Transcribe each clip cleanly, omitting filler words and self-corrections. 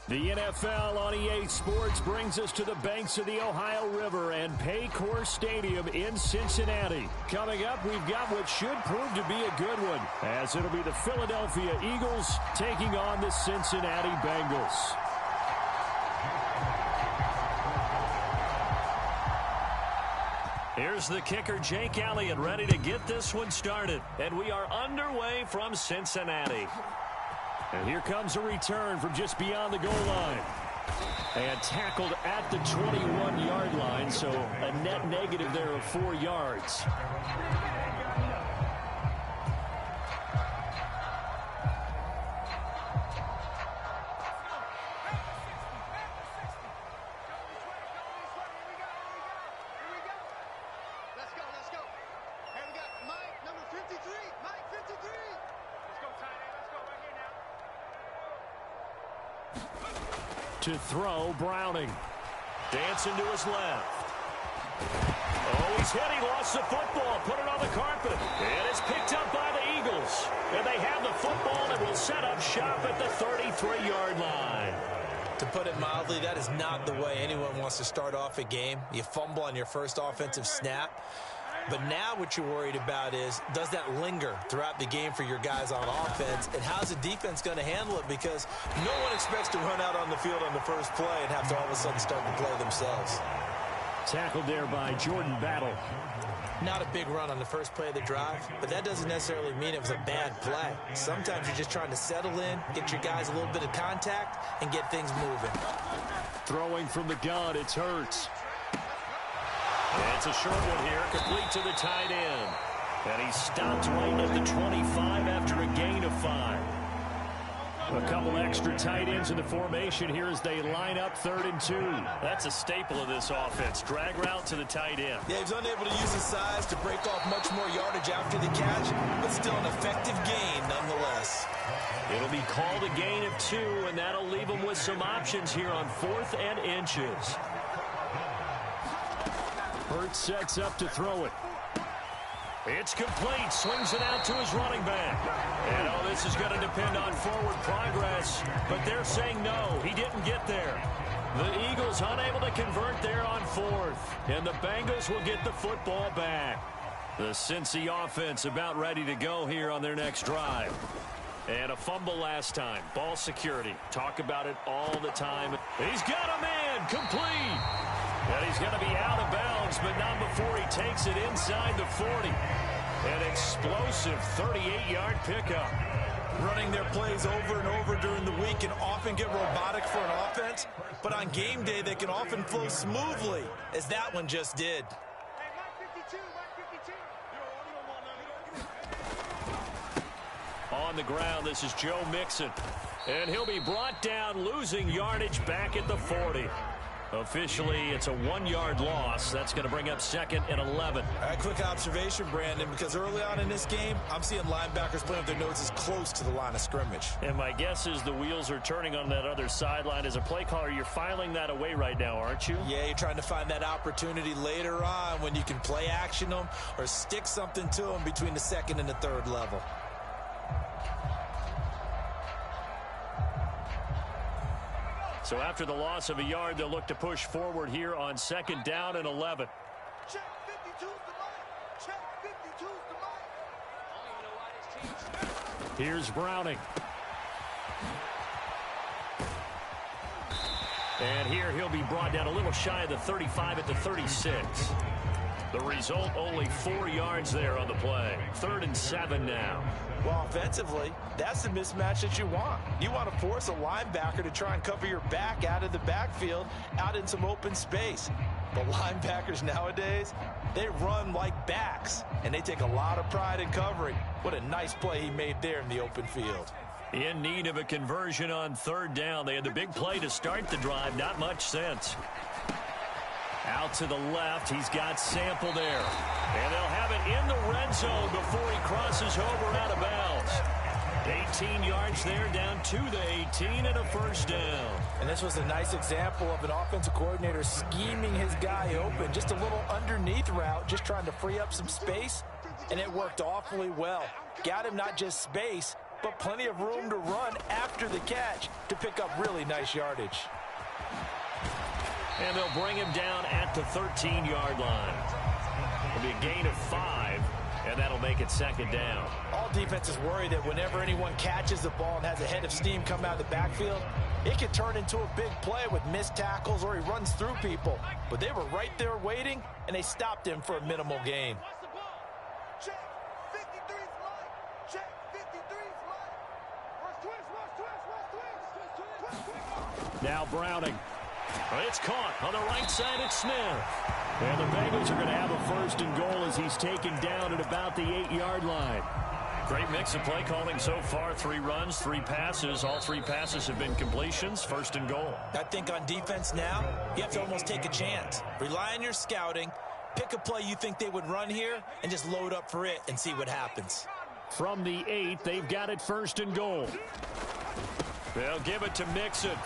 The NFL on EA Sports brings us to the banks of the Ohio River and Paycor Stadium in Cincinnati. Coming up, we've got what should prove to be a good one, as it'll be the Philadelphia Eagles taking on the Cincinnati Bengals. Here's the kicker, Jake Elliott, ready to get this one started. And we are underway from Cincinnati. And here comes a return from just beyond the goal line. And tackled at the 21-yard line, so a net negative there of 4 yards. To throw, Browning. Dancing to his left. Oh, he's hit. He lost the football. Put it on the carpet. It is picked up by the Eagles. And they have the football and will set up shop at the 33-yard line. To put it mildly, that is not the way anyone wants to start off a game. You fumble on your first offensive snap. But now what you're worried about is, does that linger throughout the game for your guys on offense? And how's the defense going to handle it? Because no one expects to run out on the field on the first play and have to all of a sudden start to play themselves. Tackled there by Jordan Battle. Not a big run on the first play of the drive, but that doesn't necessarily mean it was a bad play. Sometimes you're just trying to settle in, get your guys a little bit of contact, and get things moving. Throwing from the gun, it's Hurts. It's a short one here, complete to the tight end. And he stopped right at the 25 after a gain of 5. A couple extra tight ends in the formation here as they line up 3rd and 2. That's a staple of this offense. Drag route to the tight end. Yeah, he's unable to use his size to break off much more yardage after the catch, but still an effective gain nonetheless. It'll be called a gain of 2, and that'll leave him with some options here on 4th and inches. Hurts sets up to throw it. It's complete. Swings it out to his running back. And, oh, this is going to depend on forward progress. But they're saying no, he didn't get there. The Eagles unable to convert there on 4th. And the Bengals will get the football back. The Cincy offense about ready to go here on their next drive. And a fumble last time. Ball security. Talk about it all the time. He's got a man. Complete. And he's going to be out of bounds, but not before he takes it inside the 40. An explosive 38-yard pickup. Running their plays over and over during the week can often get robotic for an offense, but on game day they can often flow smoothly, as that one just did. On the ground, this is Joe Mixon. And he'll be brought down, losing yardage back at the 40. Officially, it's a 1-yard loss. That's going to bring up 2nd and 11. All right, quick observation, Brandon, because early on in this game, I'm seeing linebackers playing with their noses close to the line of scrimmage. And my guess is the wheels are turning on that other sideline. As a play caller, you're filing that away right now, aren't you? Yeah, you're trying to find that opportunity later on when you can play action them or stick something to them between the 2nd and the 3rd level. So after the loss of a yard, they'll look to push forward here on 2nd down and 11. Check 52's the mic. Check 52's the mic. Here's Browning. And here he'll be brought down a little shy of the 35 at the 36. The result, only 4 yards there on the play. 3rd and 7 now. Well, offensively, that's the mismatch that you want. You want to force a linebacker to try and cover your back out of the backfield, out in some open space. But linebackers nowadays, they run like backs, and they take a lot of pride in covering. What a nice play he made there in the open field. In need of a conversion on 3rd down. They had the big play to start the drive. Not much sense. Out to the left. He's got Sample there. And they'll have it in the red zone before he crosses over out of bounds. 18 yards there, down to the 18 and a 1st down. And this was a nice example of an offensive coordinator scheming his guy open. Just a little underneath route, just trying to free up some space. And it worked awfully well. Got him not just space, but plenty of room to run after the catch to pick up really nice yardage. And they'll bring him down at the 13-yard line. It'll be a gain of 5, and that'll make it second down. All defenses worry that whenever anyone catches the ball and has a head of steam come out of the backfield, it can turn into a big play with missed tackles or he runs through people. But they were right there waiting, and they stopped him for a minimal gain. Check 53's line. Check 53's line. Rush twist. Now Browning. It's caught on the right side at Smith. And the Bengals are going to have a first and goal as he's taken down at about the 8-yard line. Great mix of play calling so far. 3 runs, 3 passes. All 3 passes have been completions. First and goal. I think on defense now, you have to almost take a chance. Rely on your scouting. Pick a play you think they would run here and just load up for it and see what happens. From the 8, they've got it first and goal. They'll give it to Mixon.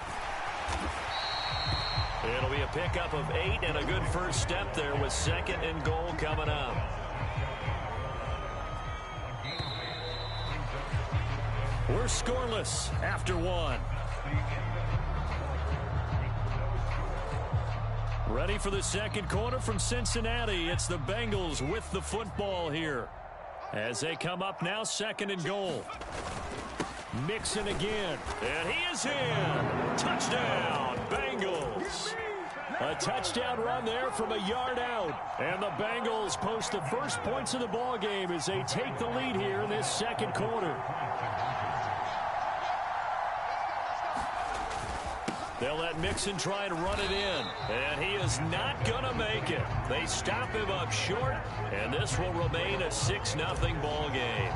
It'll be a pickup of 8 and a good first step there with second and goal coming up. We're scoreless after 1. Ready for the second quarter from Cincinnati. It's the Bengals with the football here. As they come up now, second and goal. Mixon again. And he is in. Touchdown, Bengals. A touchdown run there from a yard out. And the Bengals post the first points of the ball game as they take the lead here in this second quarter. They'll let Mixon try and run it in. And he is not going to make it. They stop him up short. And this will remain a 6-0 ball game.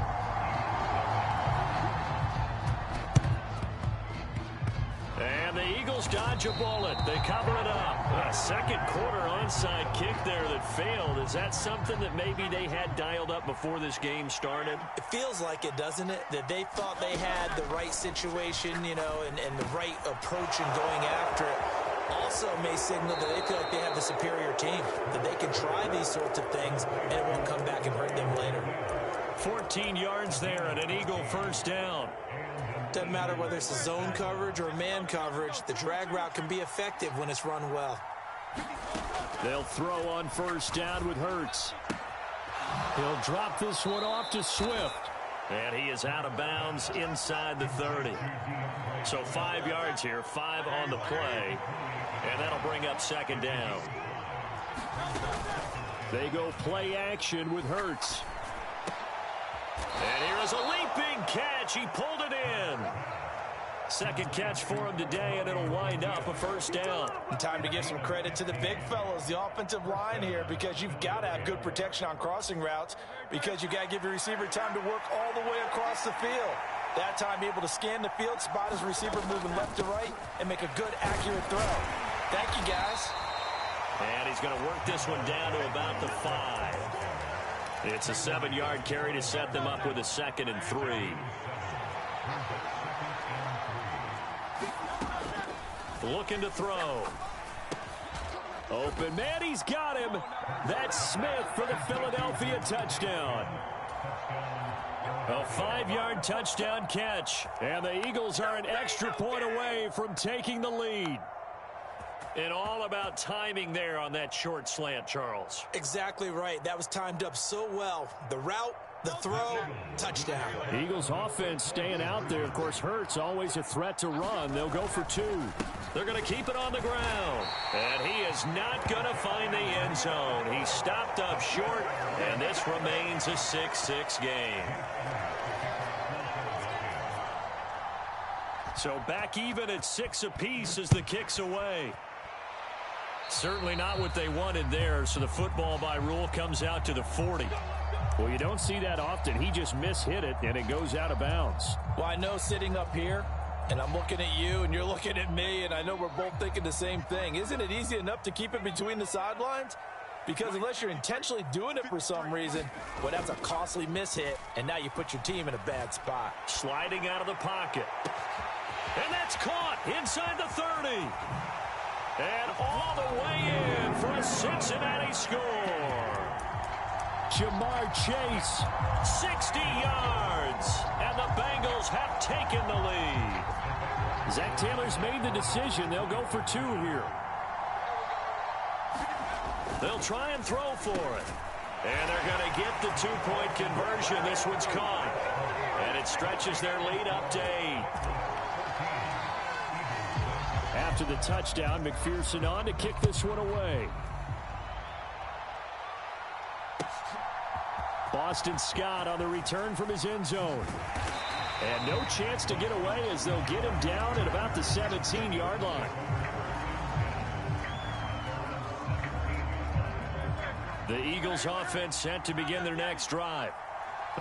And the Eagles dodge a bullet. They cover it up. A second quarter onside kick there that failed. Is that something that maybe they had dialed up before this game started? It feels like it, doesn't it? That they thought they had the right situation, you know, and the right approach in going after it. Also may signal that they feel like they have the superior team, that they can try these sorts of things and it won't come back and hurt them later. 14 yards there and an Eagle first down. Doesn't matter whether it's a zone coverage or man coverage, the drag route can be effective when it's run well. They'll throw on first down with Hurts. He'll drop this one off to Swift. And he is out of bounds inside the 30. So 5 yards here, 5 on the play. And that'll bring up second down. They go play action with Hurts. And here is a leaping catch. He pulled it in. Second catch for him today, and it'll wind up a first down. And time to give some credit to the big fellas, the offensive line here, because you've got to have good protection on crossing routes, because you've got to give your receiver time to work all the way across the field. That time, be able to scan the field, spot his receiver moving left to right, and make a good, accurate throw. Thank you, guys. And he's going to work this one down to about the 5. It's a 7-yard carry to set them up with a 2nd and 3. Looking to throw. Open man, he's got him. That's Smith for the Philadelphia touchdown. A 5-yard touchdown catch. And the Eagles are an extra point away from taking the lead. And all about timing there on that short slant, Charles. Exactly right. That was timed up so well. The route, the throw, touchdown. Eagles offense staying out there. Of course, Hurts always a threat to run. They'll go for 2. They're going to keep it on the ground. And he is not going to find the end zone. He stopped up short, and this remains a 6-6 game. So back even at 6 apiece as the kick's away. Certainly not what they wanted there, so the football by rule comes out to the 40. Well, you don't see that often. He just mishit it, and it goes out of bounds. Well, I know sitting up here, and I'm looking at you, and you're looking at me, and I know we're both thinking the same thing. Isn't it easy enough to keep it between the sidelines? Because unless you're intentionally doing it for some reason, well, that's a costly mishit, and now you put your team in a bad spot. Sliding out of the pocket. And that's caught inside the 30. And all the way in for a Cincinnati score. Jamar Chase, 60 yards, and the Bengals have taken the lead. Zach Taylor's made the decision. They'll go for 2 here. They'll try and throw for it. And they're going to get the 2-point conversion. This one's caught. And it stretches their lead up to 8. After the touchdown, McPherson on to kick this one away. Boston Scott on the return from his end zone. And no chance to get away as they'll get him down at about the 17-yard line. The Eagles offense set to begin their next drive.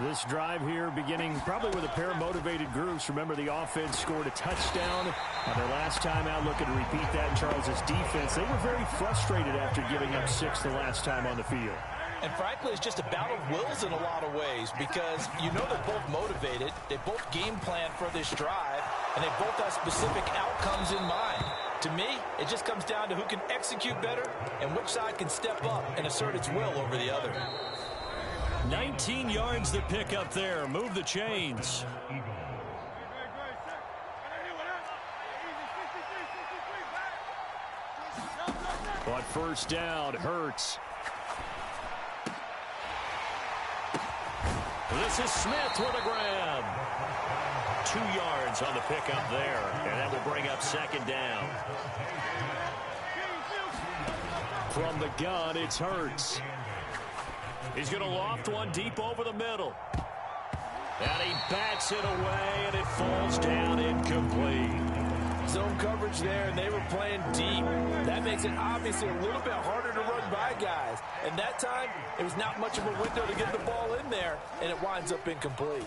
This drive here beginning probably with a pair of motivated groups. Remember, the offense scored a touchdown their last time out. Looking to repeat that in Charles's defense. They were very frustrated after giving up 6 the last time on the field. And frankly, it's just a battle of wills in a lot of ways because you know they're both motivated. They both game plan for this drive, and they both have specific outcomes in mind. To me, it just comes down to who can execute better and which side can step up and assert its will over the other. 19 yards the pick up there. Move the chains. On first down, Hurts. This is Smith with a grab. 2 yards on the pickup there, and that will bring up second down. From the gun, it's Hurts. He's going to loft one deep over the middle. And he bats it away, and it falls down incomplete. Zone coverage there, and they were playing deep. That makes it obviously a little bit harder to run by guys. And that time, it was not much of a window to get the ball in there, and it winds up incomplete.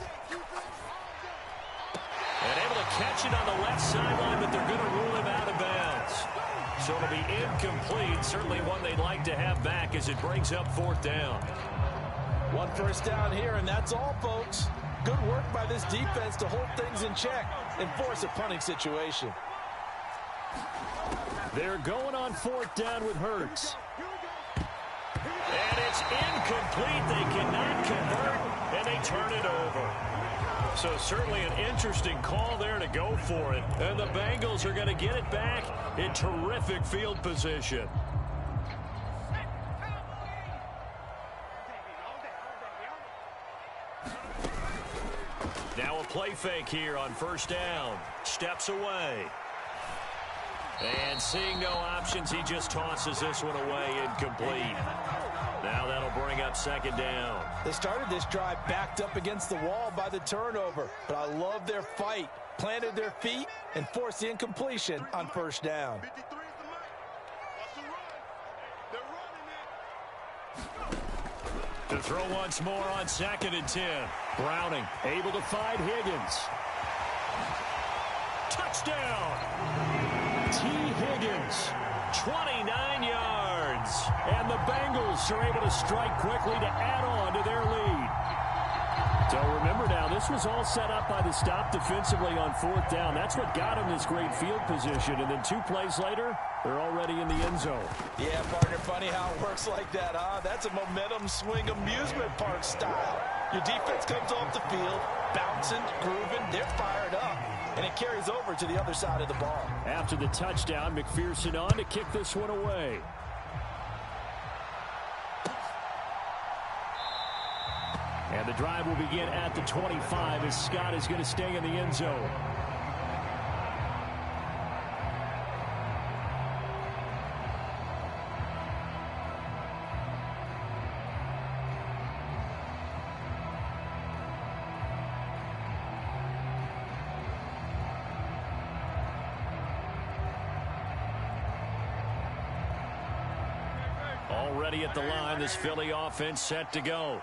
And able to catch it on the left sideline, but they're going to rule him out of bounds. So it'll be incomplete. Certainly one they'd like to have back as it brings up fourth down. 1 first down here, and that's all, folks. Good work by this defense to hold things in check and force a punting situation. They're going on fourth down with Hurts. And it's incomplete. They cannot convert, and they turn it over. So certainly an interesting call there to go for it. And the Bengals are going to get it back in terrific field position. Now a play fake here on first down. Steps away. And seeing no options, he just tosses this one away incomplete. Now that'll bring up second down. They started this drive backed up against the wall by the turnover, but I love their fight. Planted their feet and forced the incompletion on first down. To throw once more on 2nd and 10. Browning able to find Higgins. Touchdown! T. Higgins, 29 yards. And the Bengals are able to strike quickly to add on to their lead. So remember now, this was all set up by the stop defensively on fourth down. That's what got them this great field position. And then 2 plays later, they're already in the end zone. Yeah, partner, funny how it works like that, huh? That's a momentum swing amusement park style. Your defense comes off the field, bouncing, grooving, they're fired up. And it carries over to the other side of the ball. After the touchdown, McPherson on to kick this one away. And the drive will begin at the 25 as Scott is going to stay in the end zone. Already at the line, this Philly offense set to go.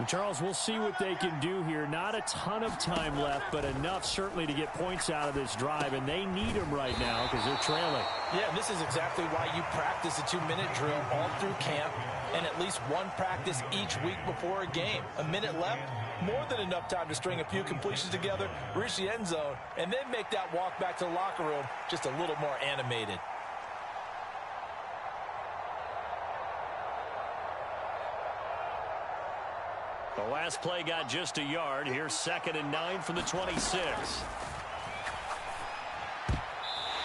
Charles, we'll see what they can do here. Not a ton of time left, but enough certainly to get points out of this drive, and they need them right now because they're trailing. Yeah, this is exactly why you practice a 2-minute drill all through camp and at least one practice each week before a game. A minute left, more than enough time to string a few completions together, reach the end zone, and then make that walk back to the locker room just a little more animated. The last play got just a yard. Here's 2nd and 9 from the 26.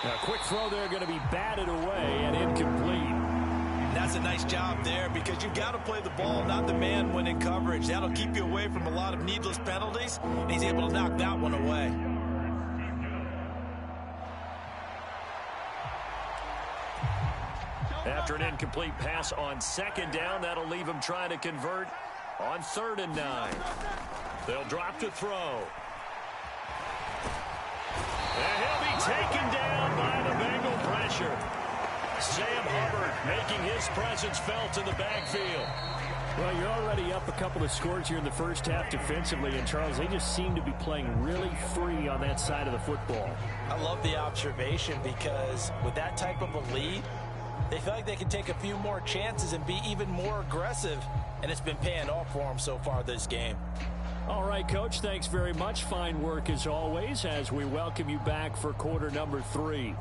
A quick throw there going to be batted away and incomplete. That's a nice job there because you've got to play the ball, not the man when in coverage. That'll keep you away from a lot of needless penalties, and he's able to knock that one away. After an incomplete pass on 2nd down, that'll leave him trying to convert on 3rd and 9. They'll drop to throw. And he'll be taken down by the Bengal pressure. Sam Hubbard making his presence felt in the backfield. Well, you're already up a couple of scores here in the first half defensively, and Charles, they just seem to be playing really free on that side of the football. I love the observation because with that type of a lead, they feel like they can take a few more chances and be even more aggressive, and it's been paying off for them so far this game. All right, Coach, thanks very much. Fine work as always as we welcome you back for quarter number 3.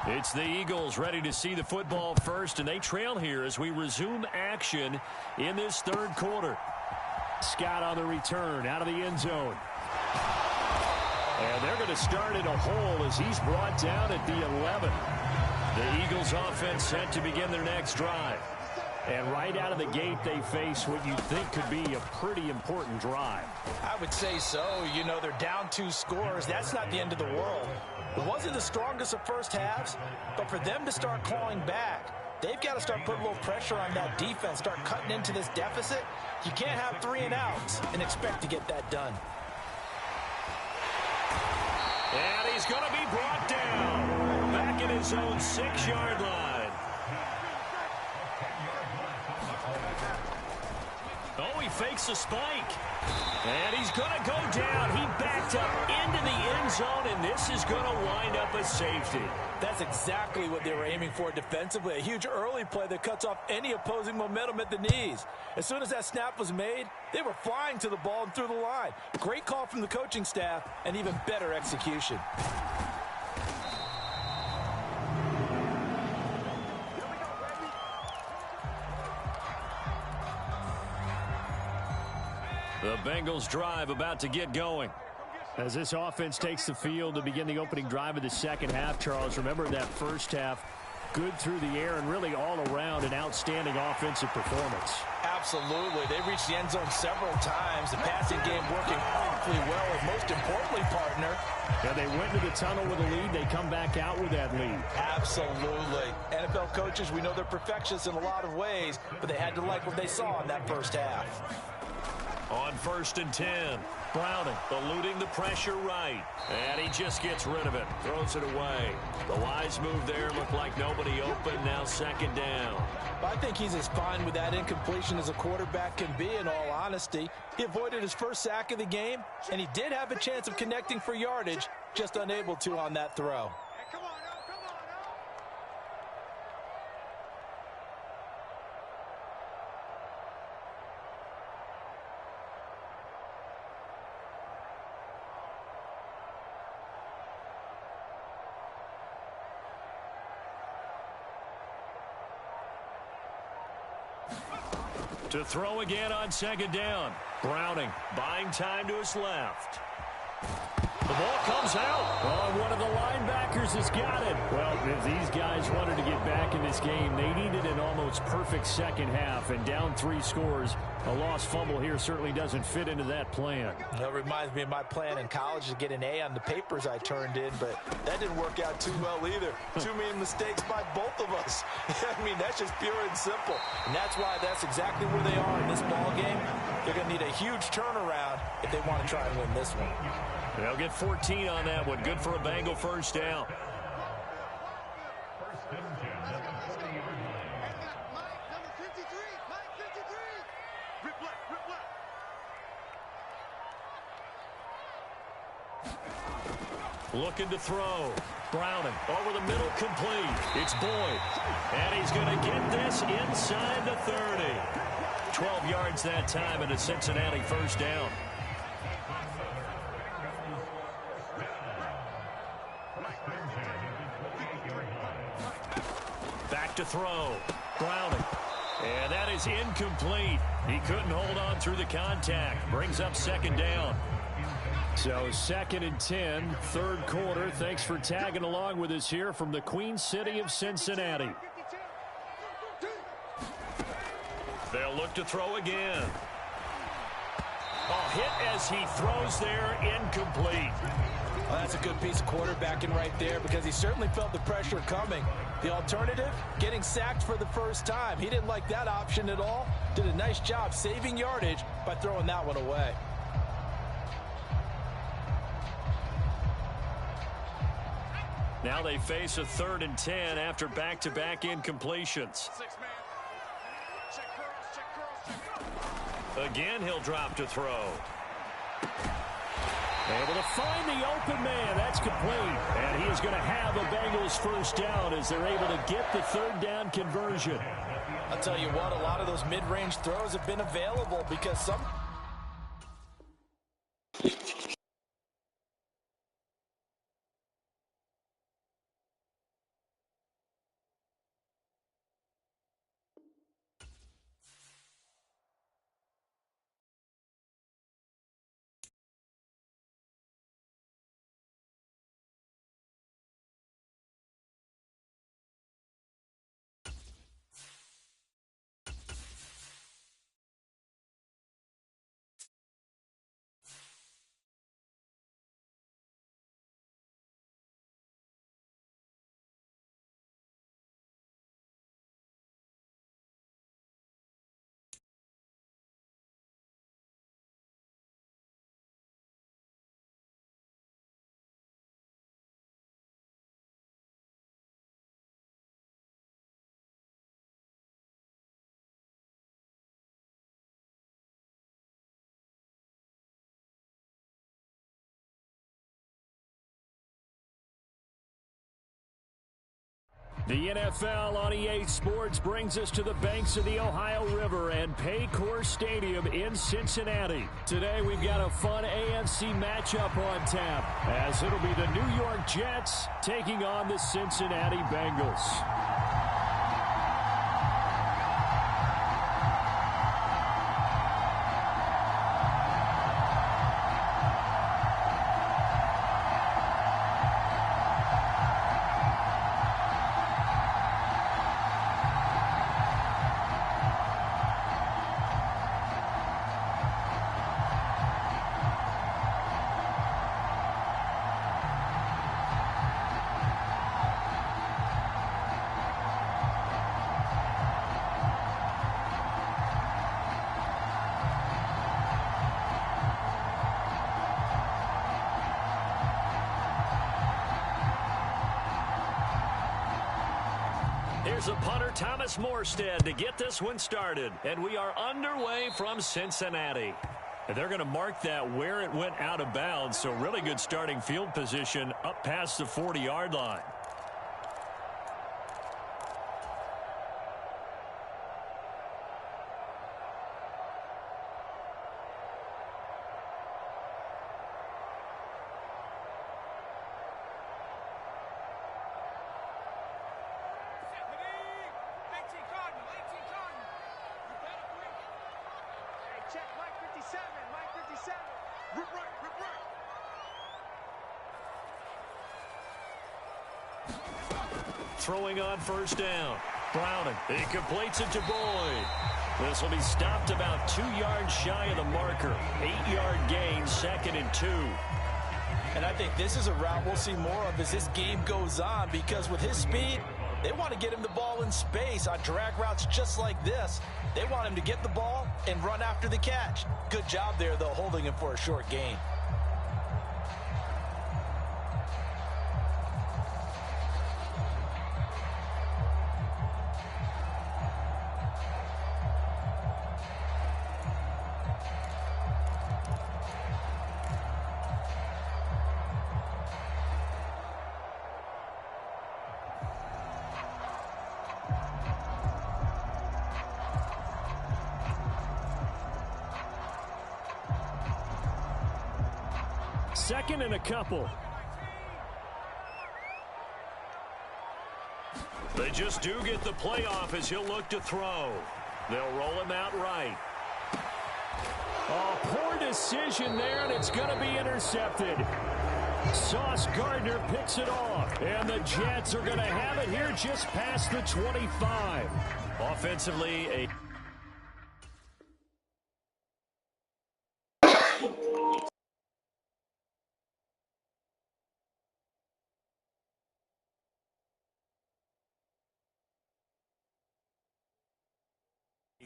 It's the Eagles ready to see the football first, and they trail here as we resume action in this 3rd quarter. Scott on the return out of the end zone. And they're going to start in a hole as he's brought down at the 11. The Eagles offense set to begin their next drive. And right out of the gate, they face what you think could be a pretty important drive. I would say so. You know, they're down 2 scores. That's not the end of the world. It wasn't the strongest of first halves, but for them to start clawing back, they've got to start putting a little pressure on that defense, start cutting into this deficit. You can't have 3 and outs and expect to get that done. And he's going to be brought down back in his own 6-yard line. Oh, he fakes a spike. And he's going to go down. He backed up into the end zone, and this is going to wind up a safety. That's exactly what they were aiming for defensively. A huge early play that cuts off any opposing momentum at the knees. As soon as that snap was made, they were flying to the ball and through the line. Great call from the coaching staff and even better execution. The Bengals drive about to get going. As this offense takes the field to begin the opening drive of the second half, Charles, remember that first half, good through the air and really all around an outstanding offensive performance. Absolutely. They reached the end zone several times. The passing game working awfully well, and most importantly, partner. Yeah, they went to the tunnel with a lead. They come back out with that lead. Absolutely. NFL coaches, we know they're perfectionists in a lot of ways, but they had to like what they saw in that first half. On 1st and 10, Browning eluding the pressure right. And he just gets rid of it, throws it away. The wise move there, looked like nobody open, now 2nd down. I think he's as fine with that incompletion as a quarterback can be, in all honesty. He avoided his first sack of the game, and he did have a chance of connecting for yardage, just unable to on that throw. To throw again on 2nd down. Browning buying time to his left. The ball comes out. Oh, one of the linebackers has got it. Well, if these guys wanted to get back in this game, they needed an almost perfect second half, and down 3 scores. A lost fumble here certainly doesn't fit into that plan. That reminds me of my plan in college to get an A on the papers I turned in, but that didn't work out too well either. Too many mistakes by both of us. I mean, that's just pure and simple. And that's why that's exactly where they are in this ball game. They're going to need a huge turnaround if they want to try and win this one. They'll get 14 on that one. Good for a Bengal first down. Looking to throw. Browning over the middle, complete. It's Boyd. And he's going to get this inside the 30. 12 yards that time and a Cincinnati first down. to throw. Browning. And that is incomplete. He couldn't hold on through the contact. Brings up second down. So 2nd and 10, third quarter. Thanks for tagging along with us here from the Queen City of Cincinnati. They'll look to throw again. A hit as he throws there, incomplete. Well, that's a good piece of quarterbacking right there because he certainly felt the pressure coming. The alternative, getting sacked for the first time. He didn't like that option at all. Did a nice job saving yardage by throwing that one away. Now they face a 3rd and 10 after back-to-back incompletions. Again, he'll drop to throw. Able to find the open man. That's complete. And he is going to have a Bengals first down as they're able to get the 3rd down conversion. I'll tell you what, a lot of those mid-range throws have been available because some... The NFL on EA Sports brings us to the banks of the Ohio River and Paycor Stadium in Cincinnati. Today we've got a fun AFC matchup on tap as it'll be the New York Jets taking on the Cincinnati Bengals. Here's a punter, Thomas Morstead, to get this one started. And we are underway from Cincinnati. And they're going to mark that where it went out of bounds. So really good starting field position up past the 40-yard line. Throwing on first down. Browning. He completes it to Boyd. This will be stopped about 2 yards shy of the marker. 8-yard gain, 2nd and 2. And I think this is a route we'll see more of as this game goes on because with his speed, they want to get him the ball in space on drag routes just like this. They want him to get the ball and run after the catch. Good job there, though, holding him for a short gain. Second and a couple. They just do get the playoff as he'll look to throw. They'll roll him out right. Oh, poor decision there, and it's going to be intercepted. Sauce Gardner picks it off, and the Jets are going to have it here just past the 25. Offensively, a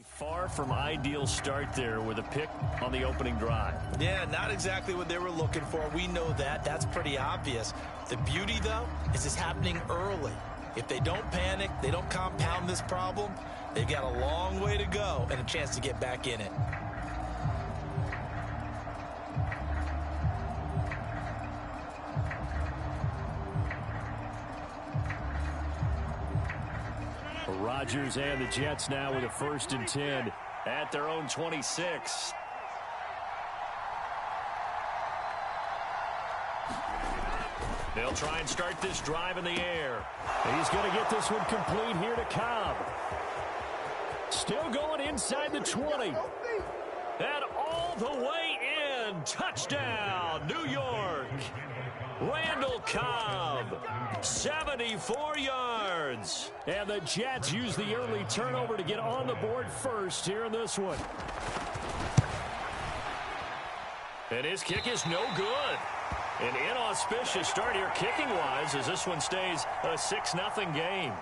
far from ideal start there with a pick on the opening drive. Yeah, not exactly what they were looking for. We know that. That's pretty obvious. The beauty, though, is it's happening early. If they don't panic, they don't compound this problem, they've got a long way to go and a chance to get back in it. Rodgers and the Jets now with a 1st and 10 at their own 26. They'll try and start this drive in the air. He's going to get this one complete here to Cobb. Still going inside the 20. And all the way in. Touchdown, New York. Randall Cobb, 74 yards. And the Jets use the early turnover to get on the board first here in this one. And his kick is no good. An inauspicious start here kicking-wise as this one stays a 6-0 game.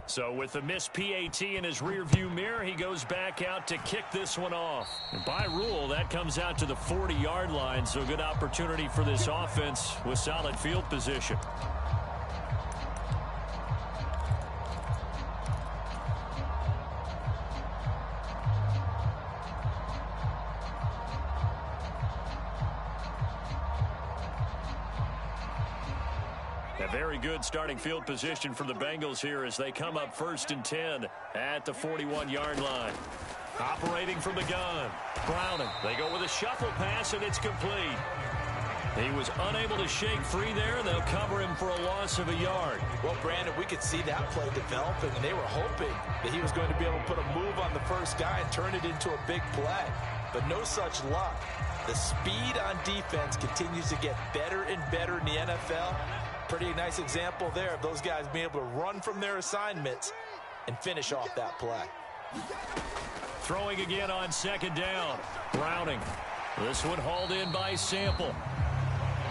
So with the missed PAT in his rearview mirror, he goes back out to kick this one off. And by rule, that comes out to the 40-yard line, so good opportunity for this offense with solid field position. Very good starting field position for the Bengals here as they come up 1st and 10 at the 41-yard line. Operating from the gun, Browning. They go with a shuffle pass, and it's complete. He was unable to shake free there, and they'll cover him for a loss of a yard. Well, Brandon, we could see that play developing, and they were hoping that he was going to be able to put a move on the first guy and turn it into a big play. But no such luck. The speed on defense continues to get better and better in the NFL. Pretty nice example there of those guys being able to run from their assignments and finish off that play. Throwing again on 2nd down. Browning. This one hauled in by Sample.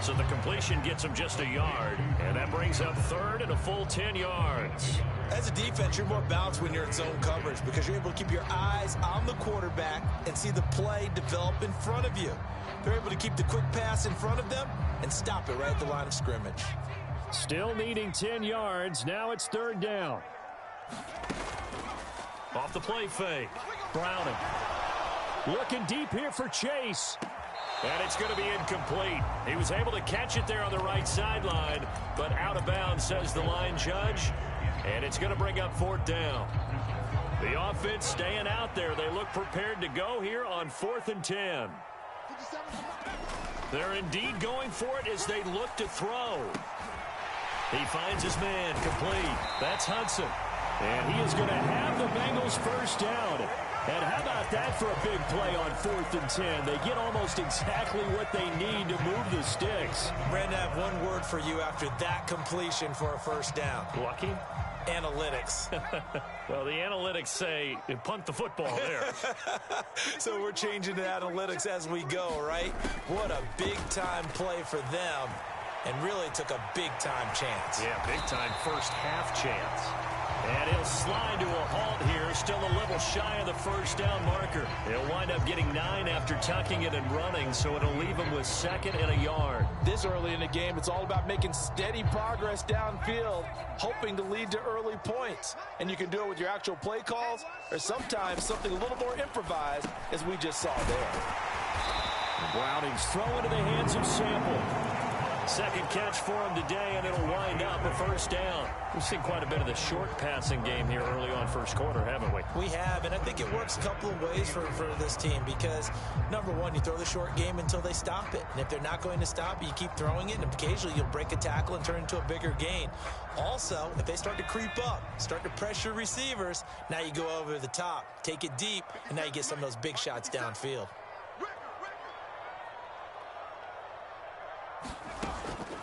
So the completion gets him just a yard. And that brings up 3rd and a full 10 yards. As a defense, you're more balanced when you're in zone coverage because you're able to keep your eyes on the quarterback and see the play develop in front of you. They're able to keep the quick pass in front of them and stop it right at the line of scrimmage. Still needing 10 yards. Now it's 3rd down. Off the play fake. Browning. Looking deep here for Chase. And it's going to be incomplete. He was able to catch it there on the right sideline, but out of bounds, says the line judge. And it's going to bring up 4th down. The offense staying out there. They look prepared to go here on 4th and 10. They're indeed going for it as they look to throw. He finds his man complete. That's Hudson. And he is going to have the Bengals 1st down. And how about that for a big play on 4th and 10? They get almost exactly what they need to move the sticks. Brandon, I have one word for you after that completion for a 1st down. Lucky? Analytics. Well, the analytics say punt the football there. So we're changing to analytics as we go, right? What a big-time play for them. And really took a big-time chance. Yeah, big-time first half chance. And he'll slide to a halt here, still a little shy of the 1st down marker. He'll wind up getting 9 after tucking it and running, so it'll leave him with 2nd and a yard. This early in the game, it's all about making steady progress downfield, hoping to lead to early points. And you can do it with your actual play calls, or sometimes something a little more improvised, as we just saw there. Browning's throw into the hands of Sample. Second catch for him today, and it'll wind up a first down. We've seen quite a bit of the short passing game here early on first quarter, haven't we? We have, and I think it works a couple of ways for this team because, number one, you throw the short game until they stop it. And if they're not going to stop it, you keep throwing it, and occasionally you'll break a tackle and turn it into a bigger gain. Also, if they start to creep up, start to pressure receivers, now you go over the top, take it deep, and now you get some of those big shots downfield.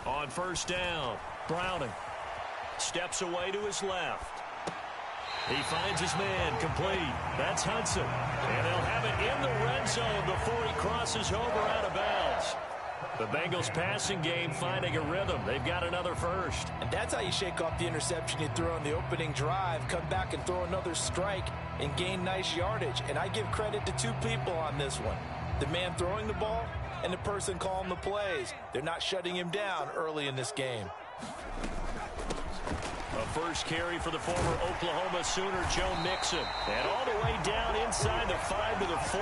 On first down, Browning steps away to his left. He finds his man complete. That's Hudson. And they'll have it in the red zone before he crosses over out of bounds. The Bengals passing game finding a rhythm. They've got another first. And that's how you shake off the interception you threw on the opening drive, come back and throw another strike and gain nice yardage. And I give credit to two people on this one. The man throwing the ball and the person calling the plays. They're not shutting him down early in this game. A first carry for the former Oklahoma Sooner, Joe Mixon. And all the way down inside the 5 to the 4.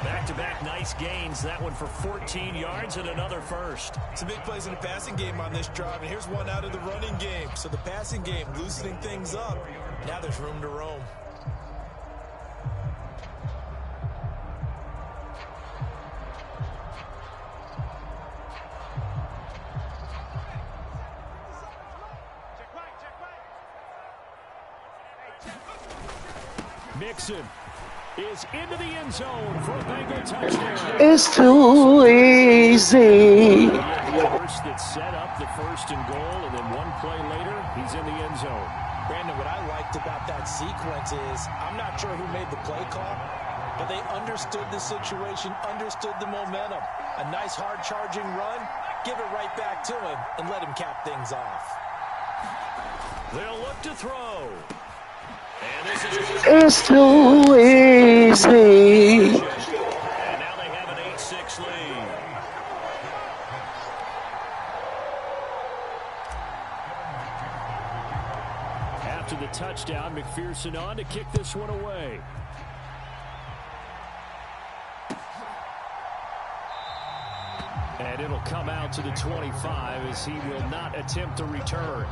Back-to-back nice gains. That one for 14 yards and another first. Some big plays in the passing game on this drive. And here's one out of the running game. So the passing game loosening things up. Now there's room to roam. Mixon is into the end zone for a Bengal touchdown. It's too easy. First that set up the first and goal, and then one play later, he's in the end zone. Brandon, what I liked about that sequence is I'm not sure who made the play call, but they understood the situation, understood the momentum. A nice hard charging run, give it right back to him, and let him cap things off. They'll look to throw. And this is It's too easy. And now they have an 8-6 lead. After the touchdown, McPherson on to kick this one away. And it'll come out to the 25 as he will not attempt to return.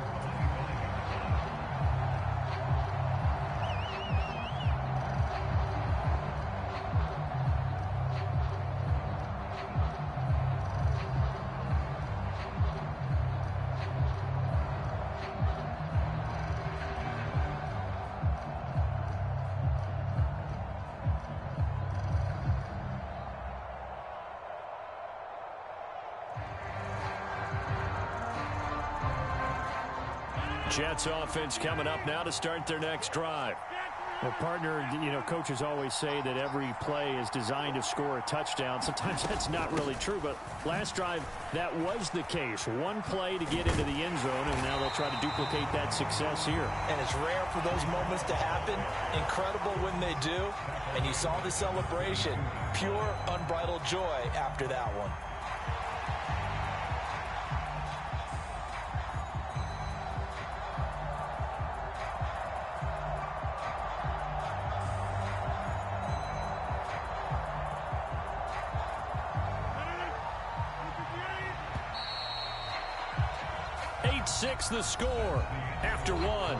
Jets offense coming up now to start their next drive. Well, partner, coaches always say that every play is designed to score a touchdown. Sometimes that's not really true, but last drive, that was the case. One play to get into the end zone, and now they'll try to duplicate that success here. And it's rare for those moments to happen. Incredible when they do. And you saw the celebration. Pure, unbridled joy after that one. Six the score after one.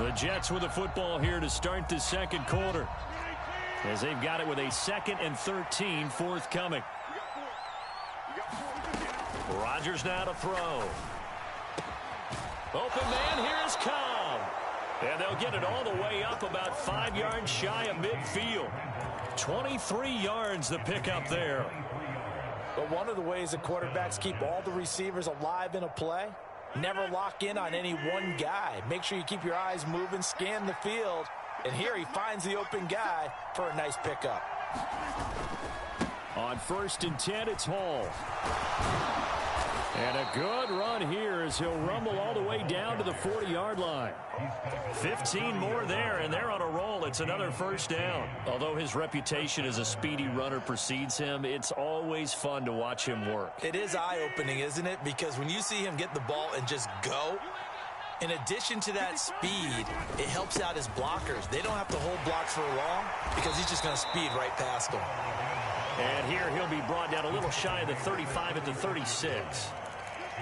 The Jets with the football here to start the second quarter as they've got it with a 2nd and 13 forthcoming. Rodgers now to throw. Open man, here's Cobb. And they'll get it all the way up about 5 yards shy of midfield. 23 yards the pickup there. But one of the ways that quarterbacks keep all the receivers alive in a play, never lock in on any one guy. Make sure you keep your eyes moving, scan the field. And here he finds the open guy for a nice pickup. On 1st and 10, it's Hall. And a good run here as he'll rumble all the way down to the 40-yard line. 15 more there, and they're on a roll. It's another first down. Although his reputation as a speedy runner precedes him, it's always fun to watch him work. It is eye-opening, isn't it? Because when you see him get the ball and just go, in addition to that speed, it helps out his blockers. They don't have to hold blocks for long because he's just going to speed right past them. And here he'll be brought down a little shy of the 35 at the 36.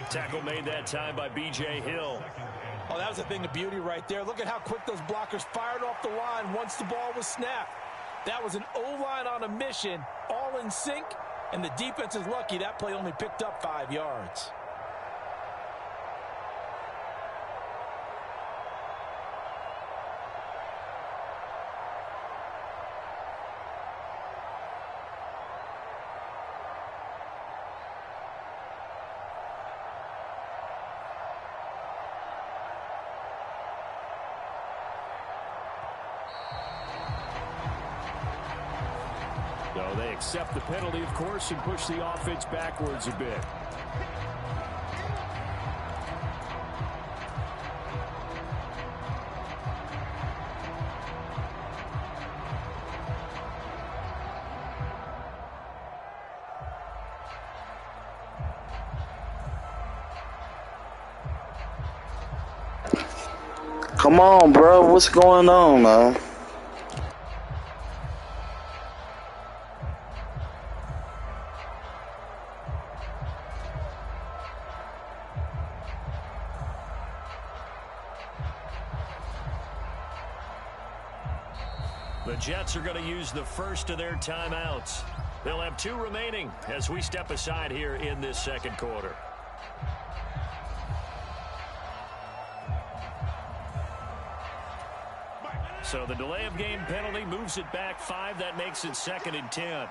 Tackle made that time by B.J. Hill. Oh, that was a thing of beauty right there. Look at how quick those blockers fired off the line once the ball was snapped. That was an O-line on a mission, all in sync, and the defense is lucky that play only picked up 5 yards. So they accept the penalty, of course, and push the offense backwards a bit. Come on, bro. What's going on, man? The Jets are going to use the first of their timeouts. They'll have 2 remaining as we step aside here in this second quarter. So the delay of game penalty moves it back 5. That makes it 2nd and 10.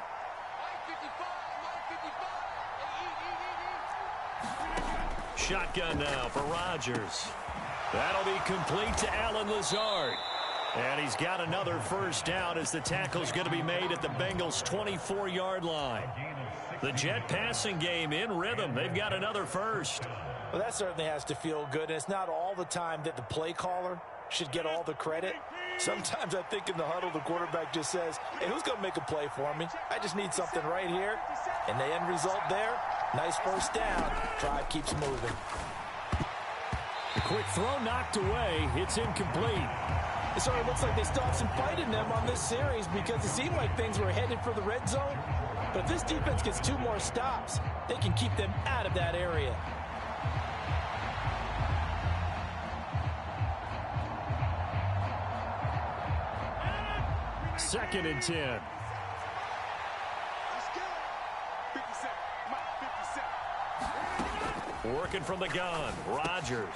Shotgun now for Rodgers. That'll be complete to Allen Lazard. And he's got another first down as the tackle's going to be made at the Bengals' 24-yard line. The Jet passing game in rhythm. They've got another first. Well, that certainly has to feel good. And it's not all the time that the play caller should get all the credit. Sometimes I think in the huddle, the quarterback just says, hey, who's going to make a play for me? I just need something right here. And the end result there, nice first down. Drive keeps moving. The quick throw knocked away. It's incomplete. It sort of looks like they still have some fight in them on this series because it seemed like things were headed for the red zone. But if this defense gets 2 more stops, they can keep them out of that area. Second and 10. Working from the gun, Rodgers.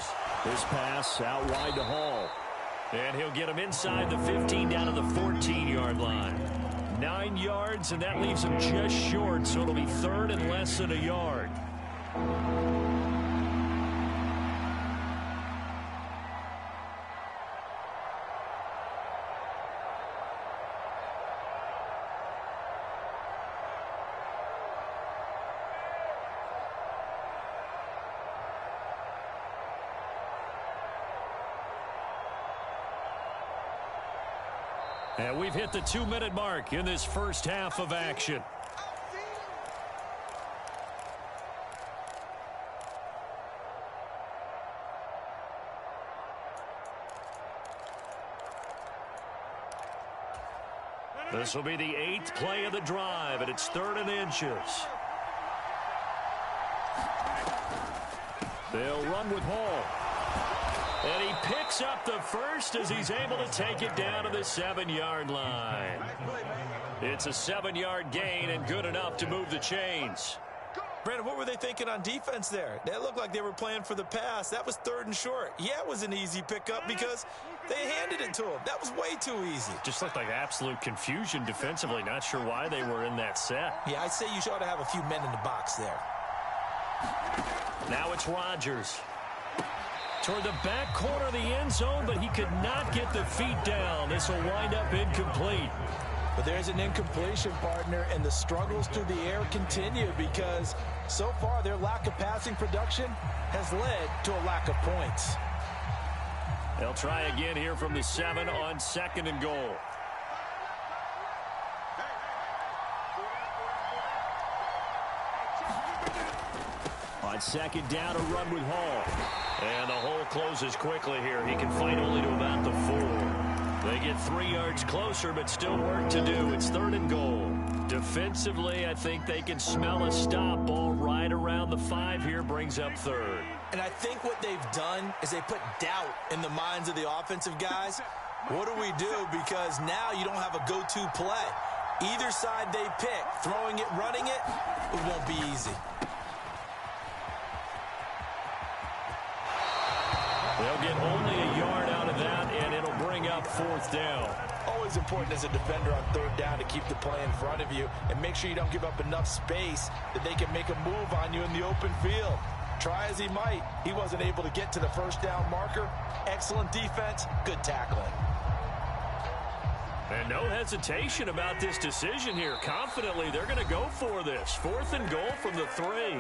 This pass out wide to Hall. And he'll get him inside the 15 down to the 14-yard line. 9 yards, and that leaves him just short, so it'll be 3rd and less than a yard. And we've hit the 2-minute mark in this first half of action. This will be the 8th play of the drive, and it's 3rd and inches. They'll run with Hall. And he picks up the first as he's able to take it down to the 7-yard line. It's a 7-yard gain and good enough to move the chains. Brandon, what were they thinking on defense there? They looked like they were playing for the pass. That was 3rd and short. Yeah, it was an easy pickup because they handed it to him. That was way too easy. Just looked like absolute confusion defensively. Not sure why they were in that set. Yeah, I'd say you ought to have a few men in the box there. Now it's Rodgers. Toward the back corner of the end zone, but he could not get the feet down. This will wind up incomplete. But there's an incompletion, partner, and the struggles through the air continue because so far their lack of passing production has led to a lack of points. They'll try again here from the 7 on 2nd and goal. On 2nd down, a run with Hall. And the hole closes quickly here. He can fight only to about the 4. They get 3 yards closer, but still work to do. It's 3rd and goal. Defensively, I think they can smell a stop. Ball right around the 5 here, brings up 3rd. And I think what they've done is they put doubt in the minds of the offensive guys. What do we do? Because now you don't have a go-to play. Either side they pick, throwing it, running it, it won't be easy. They'll get only a yard out of that, and it'll bring up 4th down. Always important as a defender on 3rd down to keep the play in front of you and make sure you don't give up enough space that they can make a move on you in the open field. Try as he might, he wasn't able to get to the 1st down marker. Excellent defense, good tackling. And no hesitation about this decision here. Confidently, they're going to go for this. 4th and goal from the 3.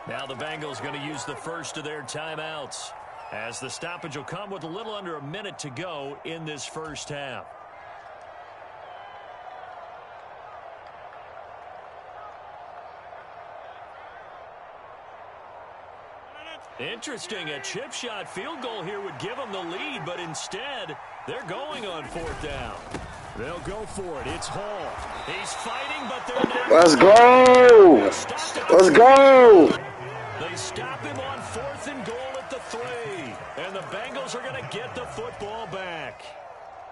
Now the Bengals going to use the first of their timeouts, as the stoppage will come with a little under a minute to go in this first half. Interesting, a chip shot field goal here would give them the lead, but instead, they're going on 4th down. They'll go for it. It's Hall. He's fighting, but they're not. Let's go! Let's go! They stop him on 4th and goal at the 3. And the Bengals are going to get the football back.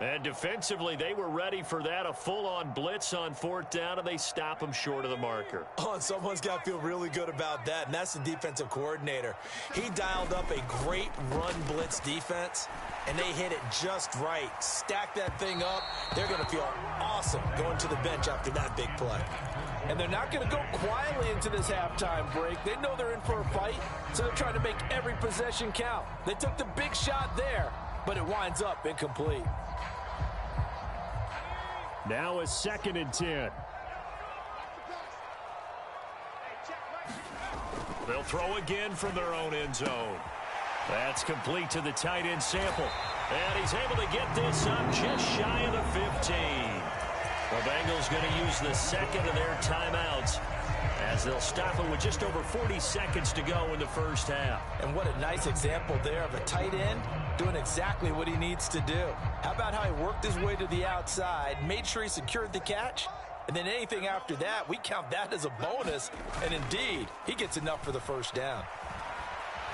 And defensively, they were ready for that, a full-on blitz on 4th down, and they stop him short of the marker. Oh, and someone's got to feel really good about that, and that's the defensive coordinator. He dialed up a great run blitz defense, and they hit it just right. Stack that thing up. They're going to feel awesome going to the bench after that big play. And they're not going to go quietly into this halftime break. They know they're in for a fight, so they're trying to make every possession count. They took the big shot there, but it winds up incomplete. Now a 2nd and 10. They'll throw again from their own end zone. That's complete to the tight end Sample. And he's able to get this up just shy of the 15. The Bengals going to use the 2nd of their timeouts, as they'll stop it with just over 40 seconds to go in the first half. And what a nice example there of a tight end doing exactly what he needs to do. How about how he worked his way to the outside, made sure he secured the catch, and then anything after that, we count that as a bonus. And indeed, he gets enough for the 1st down.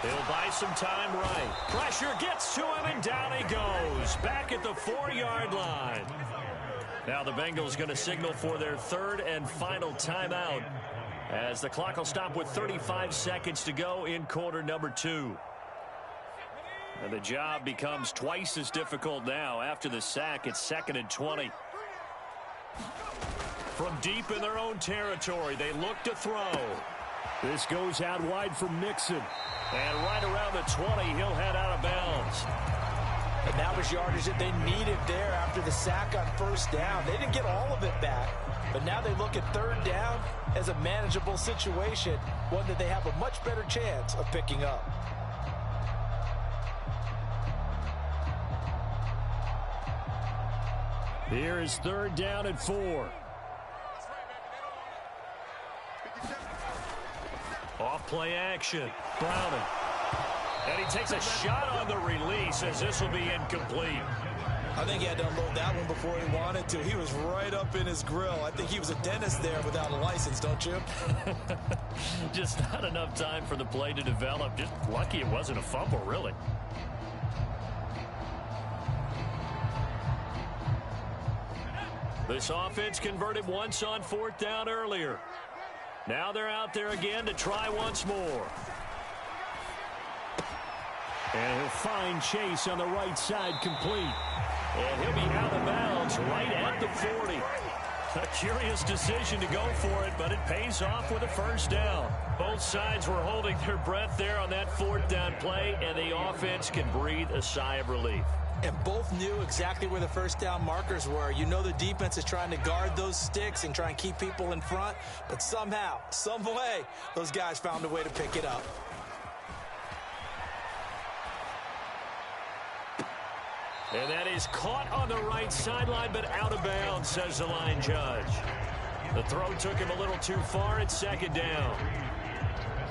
He'll buy some time right. Pressure gets to him, and down he goes. Back at the 4-yard line. Now the Bengals going to signal for their 3rd and final timeout, as the clock will stop with 35 seconds to go in quarter number 2. And the job becomes twice as difficult now. After the sack, it's 2nd and 20. From deep in their own territory, they look to throw. This goes out wide for Mixon. And right around the 20, he'll head out of bounds. And that was yardage that they needed there after the sack on 1st down. They didn't get all of it back, but now they look at 3rd down as a manageable situation, one that they have a much better chance of picking up. Here is 3rd down and 4. Off play action. Browning. And he takes a shot on the release, as this will be incomplete. I think he had to unload that one before he wanted to. He was right up in his grill. I think he was a dentist there without a license, don't you? Just not enough time for the play to develop. Just lucky it wasn't a fumble, really. This offense converted once on 4th down earlier. Now they're out there again to try once more. And he'll find Chase on the right side, complete. And he'll be out of bounds right at the 40. A curious decision to go for it, but it pays off with a 1st down. Both sides were holding their breath there on that 4th down play, and the offense can breathe a sigh of relief. And both knew exactly where the 1st down markers were. You know the defense is trying to guard those sticks and try and keep people in front, but somehow, some way, those guys found a way to pick it up. And that is caught on the right sideline, but out of bounds, says the line judge. The throw took him a little too far at 2nd down.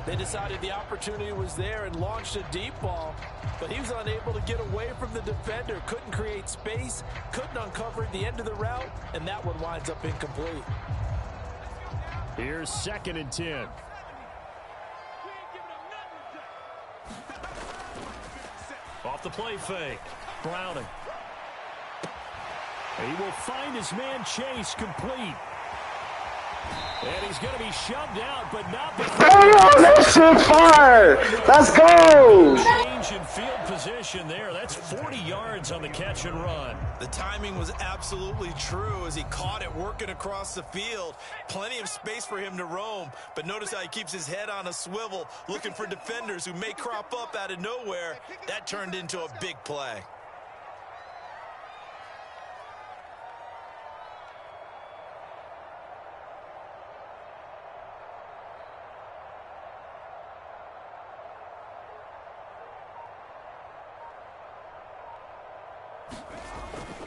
They decided the opportunity was there and launched a deep ball, but he was unable to get away from the defender, couldn't create space, couldn't uncover the end of the route, and that one winds up incomplete. Here's 2nd and 10. Off the play fake. Browning. He will find his man Chase complete. And he's going to be shoved out, but not before. Oh, that's so far. Let's go. Change in field position there. That's 40 yards on the catch and run. The timing was absolutely true as he caught it working across the field. Plenty of space for him to roam, but notice how he keeps his head on a swivel, looking for defenders who may crop up out of nowhere. That turned into a big play.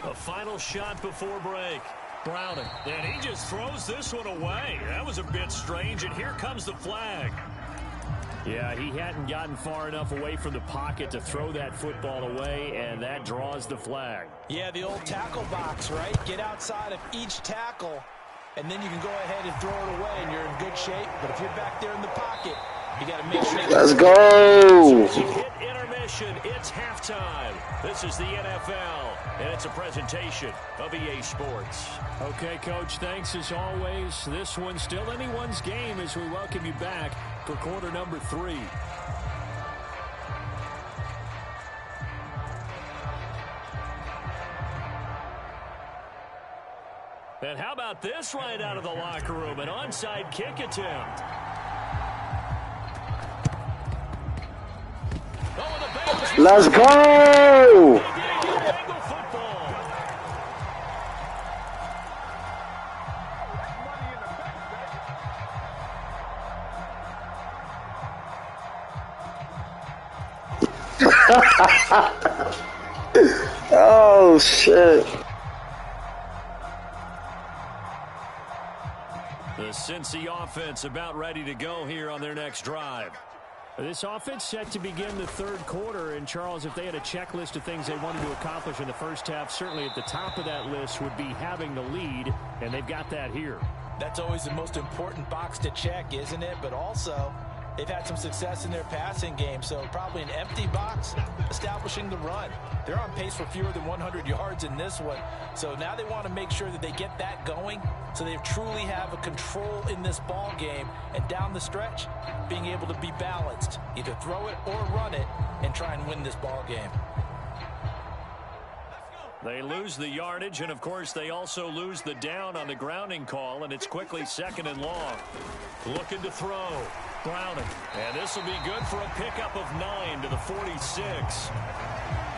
A final shot before break. Browning. And he just throws this one away. That was a bit strange, and here comes the flag. Yeah, he hadn't gotten far enough away from the pocket to throw that football away, and that draws the flag. Yeah, the old tackle box, right? Get outside of each tackle, and then you can go ahead and throw it away, and you're in good shape. But if you're back there in the pocket, you got to make sure. Let's go. Hit intermission. It's halftime. This is the NFL, and it's a presentation of EA Sports. Okay, Coach, thanks as always. This one's still anyone's game as we welcome you back for quarter number 3. And how about this right out of the locker room? An onside kick attempt. Let's go. Bengal football. Oh, shit. The Cincy offense about ready to go here on their next drive. This offense set to begin the 3rd quarter, and Charles, if they had a checklist of things they wanted to accomplish in the first half, certainly at the top of that list would be having the lead, and they've got that here. That's always the most important box to check, isn't it? But also, they've had some success in their passing game, so probably an empty box establishing the run. They're on pace for fewer than 100 yards in this one, so now they want to make sure that they get that going so they truly have a control in this ball game, and down the stretch, being able to be balanced, either throw it or run it, and try and win this ball game. They lose the yardage, and of course they also lose the down on the grounding call, and it's quickly 2nd and long. Looking to throw. Browning. And this will be good for a pickup of 9 to the 46.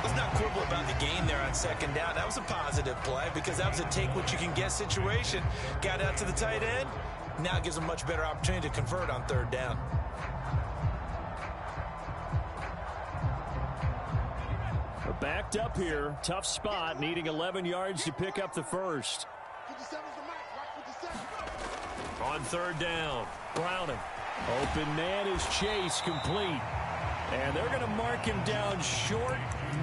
Let's not quibble about the gain there on 2nd down. That was a positive play because that was a take-what-you-can-get situation. Got out to the tight end. Now it gives them a much better opportunity to convert on 3rd down. Backed up here. Tough spot. Needing 11 yards to pick up the first. On 3rd down. Browning. Open man is Chase, complete. And they're going to mark him down short,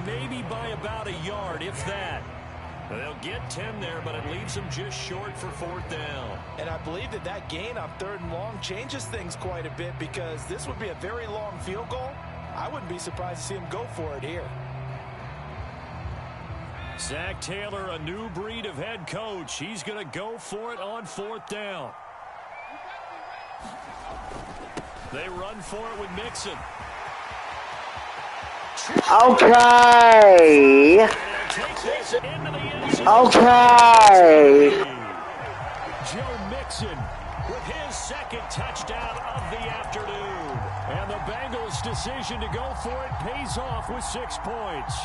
maybe by about a yard, if that. They'll get 10 there, but it leaves them just short for 4th down. And I believe that that gain on 3rd and long changes things quite a bit because this would be a very long field goal. I wouldn't be surprised to see him go for it here. Zach Taylor, a new breed of head coach. He's going to go for it on 4th down. They run for it with Mixon. Okay. Okay. Joe Mixon with his 2nd touchdown of the afternoon. And the Bengals' decision to go for it pays off with 6 points.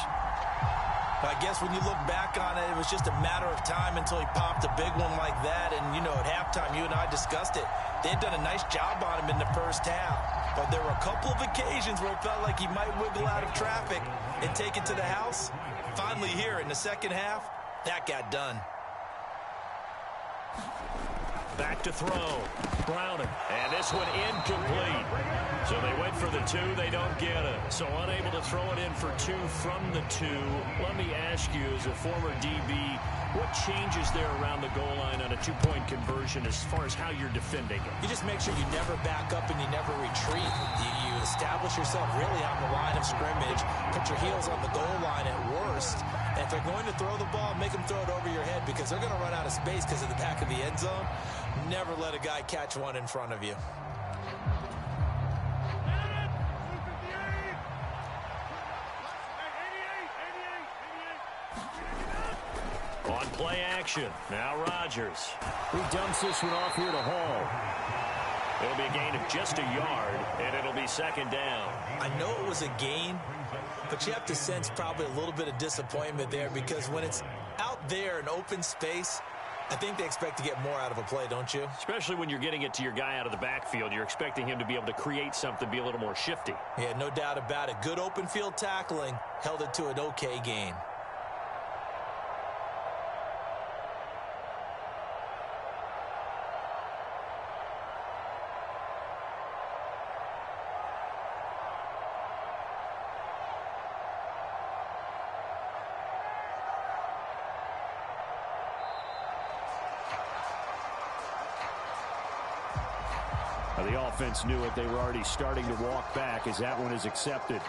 I guess when you look back on it, it was just a matter of time until he popped a big one like that. And, you know, at halftime, you and I discussed it. They'd done a nice job on him in the first half. But there were a couple of occasions where it felt like he might wiggle out of traffic and take it to the house. Finally here in the 2nd half, that got done. Back to throw. Browning. And this one incomplete. So they went for the 2. They don't get it. So unable to throw it in for 2 from the 2. Let me ask you, as a former DB, what changes there around the goal line on a 2-point conversion as far as how you're defending it? You just make sure you never back up and you never retreat. You establish yourself really on the line of scrimmage, put your heels on the goal line at worst. And if they're going to throw the ball, make them throw it over your head because they're going to run out of space because of the back of the end zone. Never let a guy catch one in front of you. On play action, now Rodgers. He dumps this one off here to Hall. It'll be a gain of just a yard, and it'll be second down. I know it was a gain, but you have to sense probably a little bit of disappointment there because when it's out there in open space, I think they expect to get more out of a play, don't you? Especially when you're getting it to your guy out of the backfield. You're expecting him to be able to create something, be a little more shifty. Yeah, no doubt about it. Good open field tackling held it to an okay gain. The offense knew it. They were already starting to walk back as that one is accepted.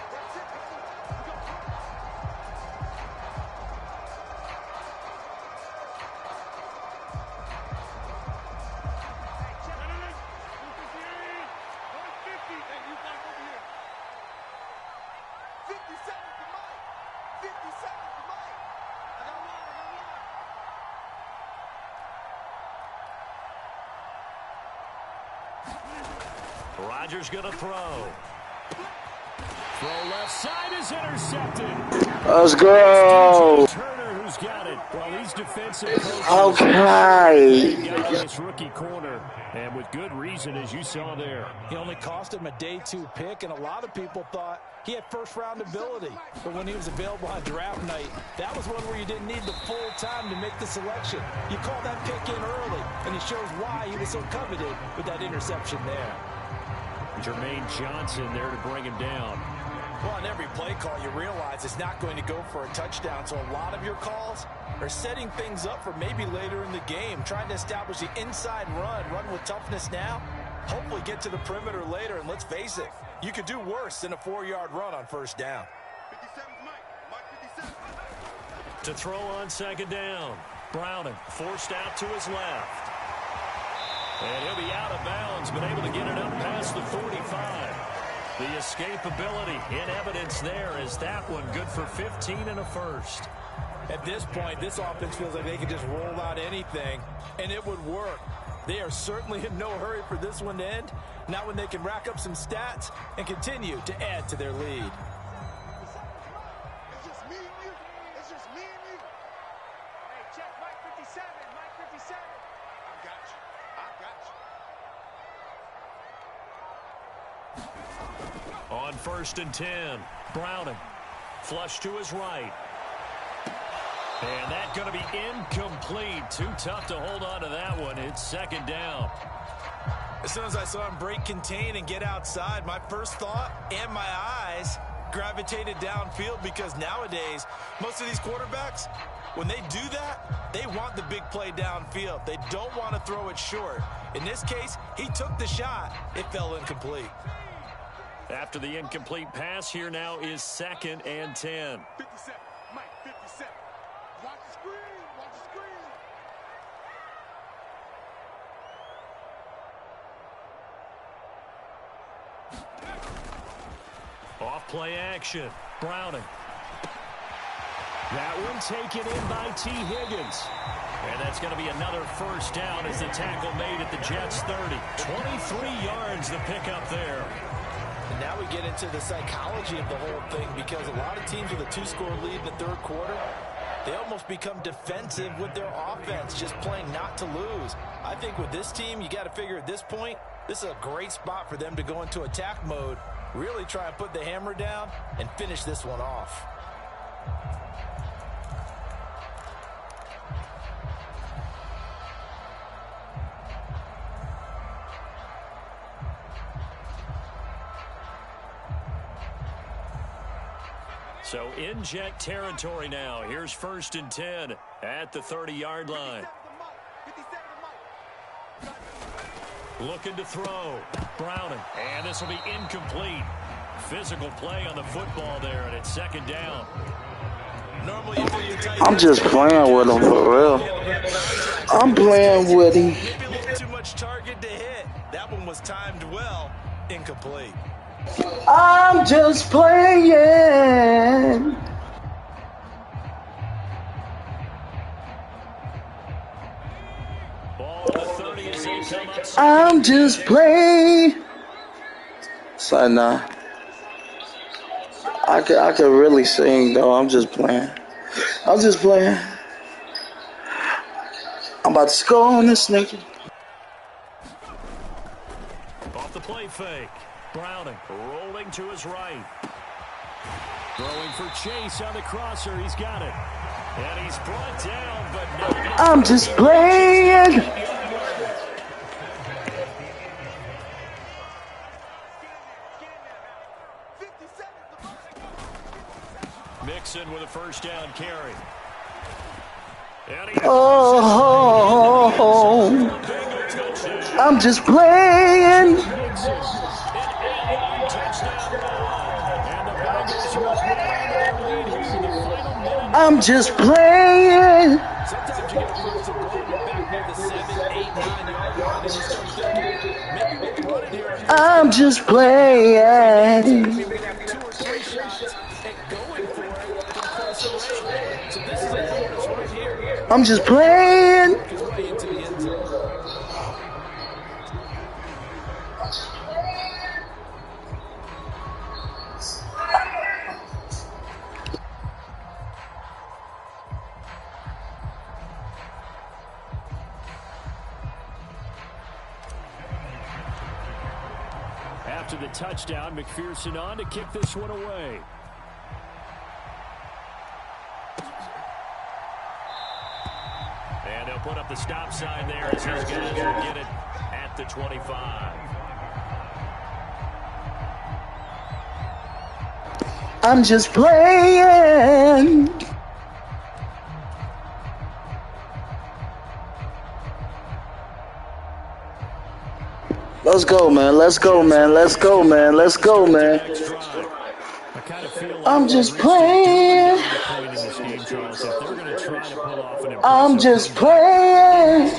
Rodgers going to throw. Throw left side is intercepted. Let's go. Turner who's got it. Well, these defensive coaches Okay. got this rookie corner, and with good reason, as you saw there. He only cost him a day 2 pick, and a lot of people thought he had first-round ability. But when he was available on draft night, that was one where you didn't need the full time to make the selection. You call that pick in early, and it shows why he was so coveted with that interception there. Jermaine Johnson there to bring him down. Well, on every play call, you realize it's not going to go for a touchdown, so a lot of your calls are setting things up for maybe later in the game, trying to establish the inside run with toughness now, hopefully get to the perimeter later, and let's face it, you could do worse than a 4-yard run on first down. 57's Mike. 57. To throw on second down. Browning forced out to his left. And he'll be out of bounds, but able to get it up past the 45. The escapability in evidence there is that one good for 15 and a first. At this point, this offense feels like they can just roll out anything, and it would work. They are certainly in no hurry for this one to end. Now when they can rack up some stats and continue to add to their lead. It's just me and you. It's just me and you. Hey, check Mike 57. Mike 57. I got you. On 1st and 10, Browning. Flush to his right. And that's going to be incomplete. Too tough to hold on to that one. It's second down. As soon as I saw him break contain and get outside, my first thought and my eyes gravitated downfield because nowadays, most of these quarterbacks, when they do that, they want the big play downfield. They don't want to throw it short. In this case, he took the shot. It fell incomplete. After the incomplete pass, here now is 2nd and 10. 57. Mike 57. Watch the screen. Watch the screen. Off play action. Browning. That one taken in by T. Higgins. And that's going to be another first down as the tackle made at the Jets' 30. 23 yards the pickup there. And now we get into the psychology of the whole thing because a lot of teams with a 2-score lead in the third quarter, they almost become defensive with their offense, just playing not to lose. I think with this team, you got to figure at this point, this is a great spot for them to go into attack mode, really try and put the hammer down and finish this one off. So in jet territory now. Here's 1st and 10 at the 30-yard line. Looking to throw. Browning. And this will be incomplete. Physical play on the football there, and it's 2nd down. Normally, I'm just playing with him for real. I'm playing with him. Maybe a little too much target to hit. That one was timed well. Incomplete. I'm just playing. Ball on the 30 as they come up. I'm just playing. So nah. I could really sing though. I'm just playing. I'm just playing. I'm about to score on this nigga. Off the play fake. Browning rolling to his right. Throwing for Chase on the crosser. He's got it. And he's brought down, but not. I'm just playing. Mixon with a 1st down carry. Oh, I'm just playing. I'm just playing. Sometimes you get a first and goal, you're back near the 7, 8, 9-yard line, and you start thinking, maybe we can run it here. I'm just playing. Maybe we can have 2 or 3 shots at going for it from closer range. So this is a bonus right here. I'm just playing. Work his way into the end zone. After the touchdown, McPherson on to kick this one away. And they'll put up the stop sign there as these guys will get it at the 25. I'm just playing. Let's go, man. Let's go, man. Let's go, man. Let's go, man. I'm just playing. I'm just playing.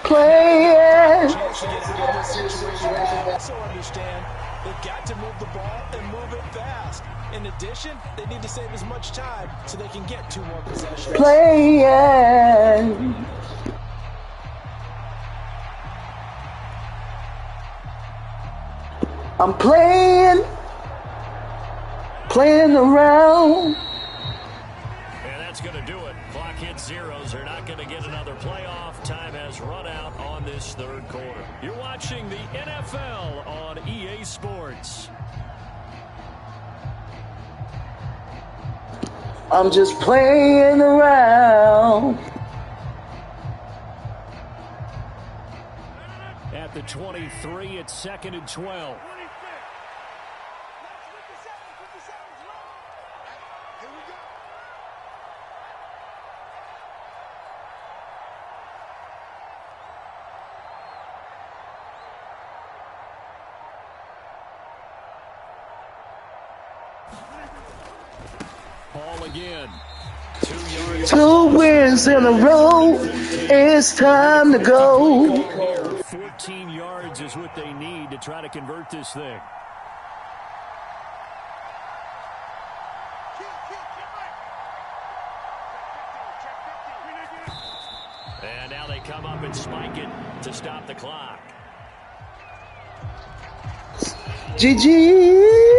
Playing. Also understand they've got to move the ball and move it fast. In addition, they need to save as much time so they can get 2 more possessions. Playing. I'm playing around. And that's going to do it. Clock hits zeros. They're not going to get another playoff. Time has run out on this 3rd quarter. You're watching the NFL on EA Sports. I'm just playing around. At the 23, it's 2nd and 12. Ball again. 2 yards. 2 wins in a row. It's time to go. 14 yards is what they need to try to convert this thing. And now they come up and spike it to stop the clock. GG's.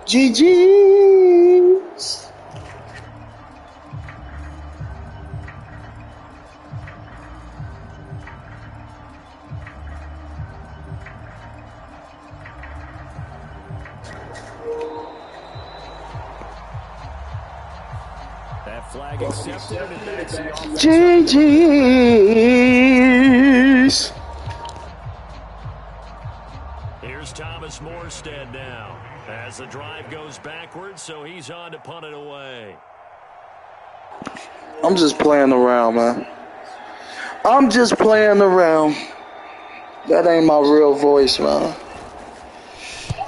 GG's. That flag accepted, and it backs the offense. GG's. Here's Thomas Morstead now as the drive goes backwards, so he's on to punt it away. I'm just playing around, man. I'm just playing around. That ain't my real voice, man.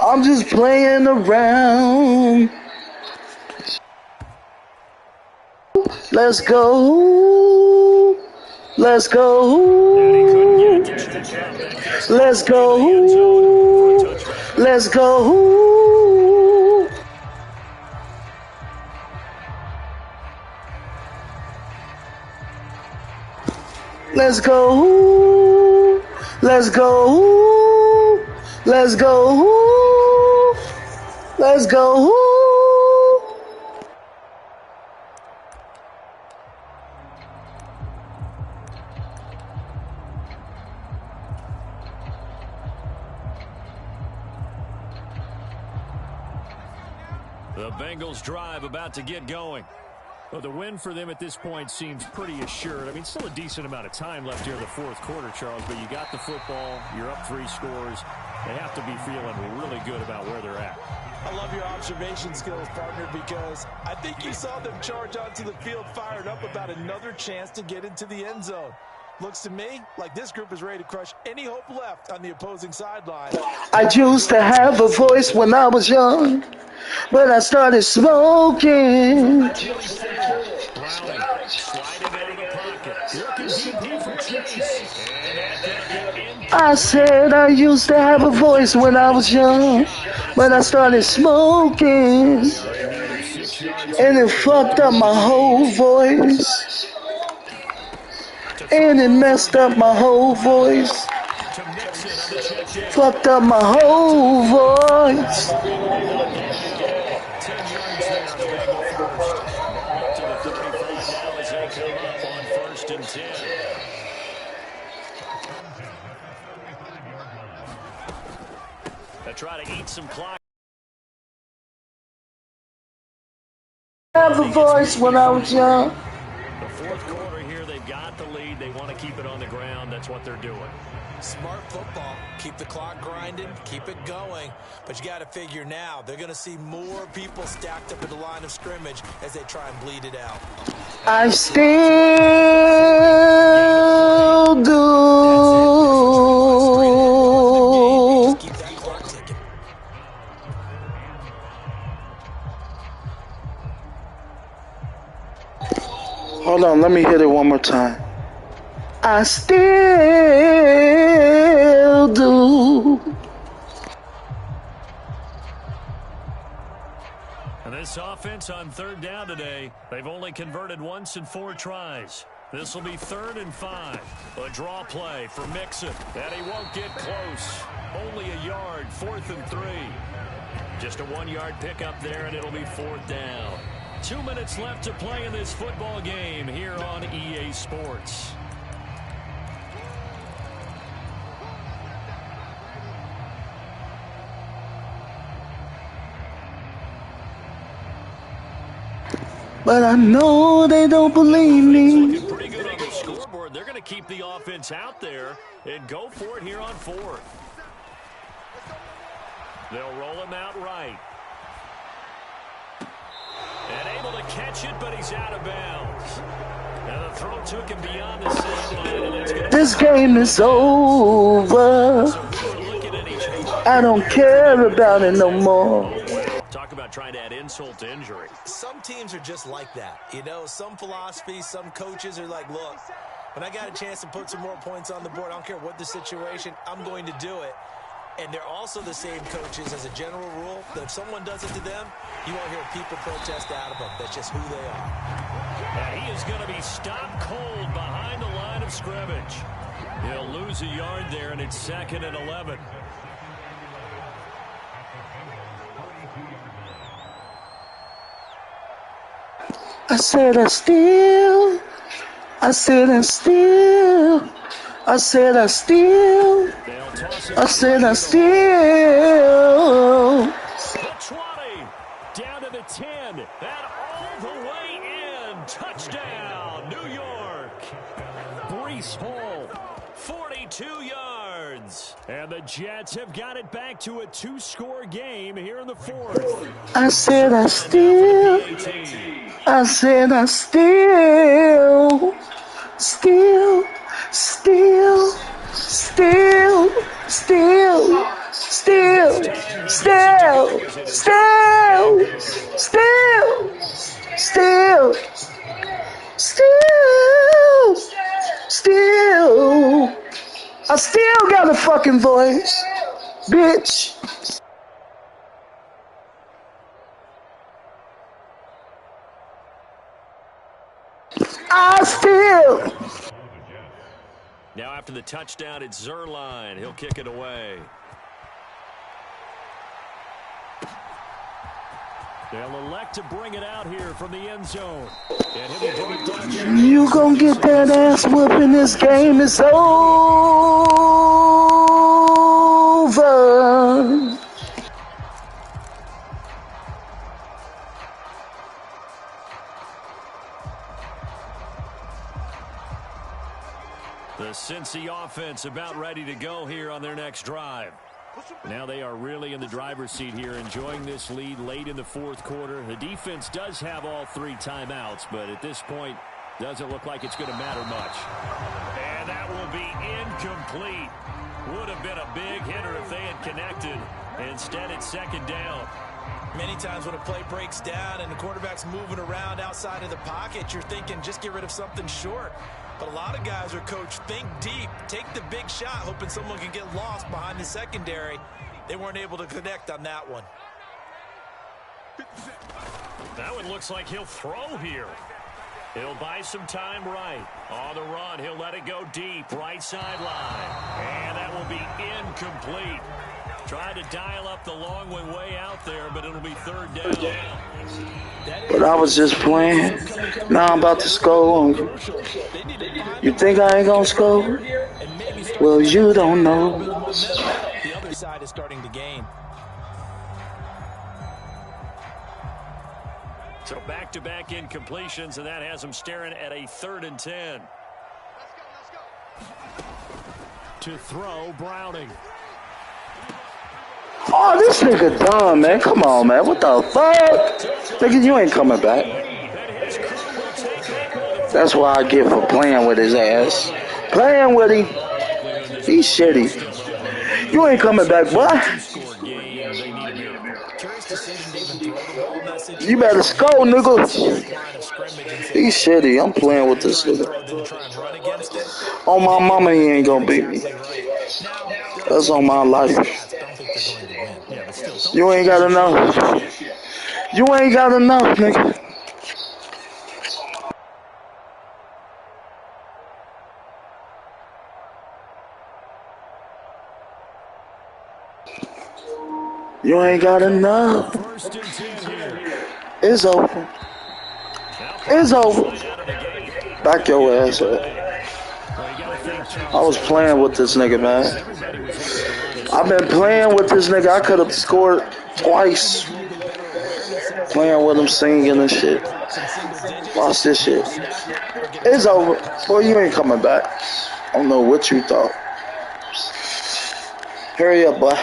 I'm just playing around. Let's go. Let's go. Let's go. Let's go. Let's go. Let's go. Let's go. Let's go. The Bengals drive about to get going. Well, the win for them at this point seems pretty assured. I mean, still a decent amount of time left here in the fourth quarter, Charles, but you got the football, you're up 3 scores. They have to be feeling really good about where they're at. I love your observation skills, partner, because I think you saw them charge onto the field fired up about another chance to get into the end zone. Looks to me like this group is ready to crush any hope left on the opposing sideline. I used to have a voice when I was young, but I started smoking. I said I used to have a voice when I was young, but I started smoking, and it fucked up my whole voice. And it messed up my whole voice. Fucked up my whole voice. They try to eat some clock. I have a voice when I was young. The fourth quarter here, they've got the lead. They want to keep it on the ground. That's what they're doing. Smart football. Keep the clock grinding. Keep it going. But you got to figure now, they're going to see more people stacked up at the line of scrimmage as they try and bleed it out. I still do. Just keep that clock ticking. Hold on, let me hit it one more time. I still do. And this offense on third down today, they've only converted once in 4 tries. This will be 3rd and 5. A draw play for Mixon. And he won't get close. Only a yard, 4th and 3. Just a 1-yard pickup there, and it'll be 4th down. 2 minutes left to play in this football game here on EA Sports. But I know they don't believe me. Looking pretty good on the scoreboard. They're going to keep the offense out there and go for it here on 4th. They'll roll him out right. And able to catch it, but he's out of bounds. And the throw took him beyond the sideline. This game is over. I don't care about it no more. Talk about trying to add insult to injury. Some teams are just like that. You know, some philosophies, some coaches are like, look, when I got a chance to put some more points on the board, I don't care what the situation, I'm going to do it. And they're also the same coaches as a general rule that if someone does it to them, you won't hear people protest out of them. That's just who they are. And he is going to be stopped cold behind the line of scrimmage. He'll lose a yard there, and it's 2nd and 11. I said I still. I said I still. I said I still. I said I still. The 20 down to the 10. That all the way in. And touchdown, New York. Breece Hall. 42 yards. And the Jets have got it back to a 2-score game here in the fourth. I said I still still, still, still, still, still, still, still, still. I still got a fucking voice, bitch. I still. Now after the touchdown, it's Zerline. He'll kick it away. They'll elect to bring it out here from the end zone. And he'll be brought down. You gon' get that ass whooping. This game is over. The Cincy offense about ready to go here on their next drive. Now they are really in the driver's seat here, enjoying this lead late in the fourth quarter. The defense does have all 3 timeouts, but at this point, doesn't look like it's going to matter much. And that will be incomplete. Would have been a big hitter if they had connected. Instead, it's second down. Many times when a play breaks down and the quarterback's moving around outside of the pocket, you're thinking just get rid of something short. But a lot of guys are coached, think deep, take the big shot, hoping someone can get lost behind the secondary. They weren't able to connect on that one. That one looks like he'll throw here. He'll buy some time right. On the run, he'll let it go deep, right sideline. And that will be incomplete. Trying to dial up the long one way out there, but it'll be third down. But I was just playing. Now I'm about to score on you. You think I ain't gonna score? Well, you don't know. The other side is starting to gain. So back-to-back incompletions, and that has them staring at a 3rd and 10. To throw, Browning. Oh, this nigga dumb, man. Come on, man. What the fuck? Nigga, you ain't coming back. That's what I get for playing with his ass. Playing with him. He's shitty. You ain't coming back, boy. You better score, nigga. He's shitty. I'm playing with this nigga. On my mama, he ain't gonna beat me. That's on my life. You ain't got enough. You ain't got enough, nigga. You ain't got enough. It's over. It's over. Back your ass up. I was playing with this nigga, man. I've been playing with this nigga. I could have scored twice. Playing with him, singing and shit. Lost this shit. It's over. Boy, you ain't coming back. I don't know what you thought. Hurry up, boy.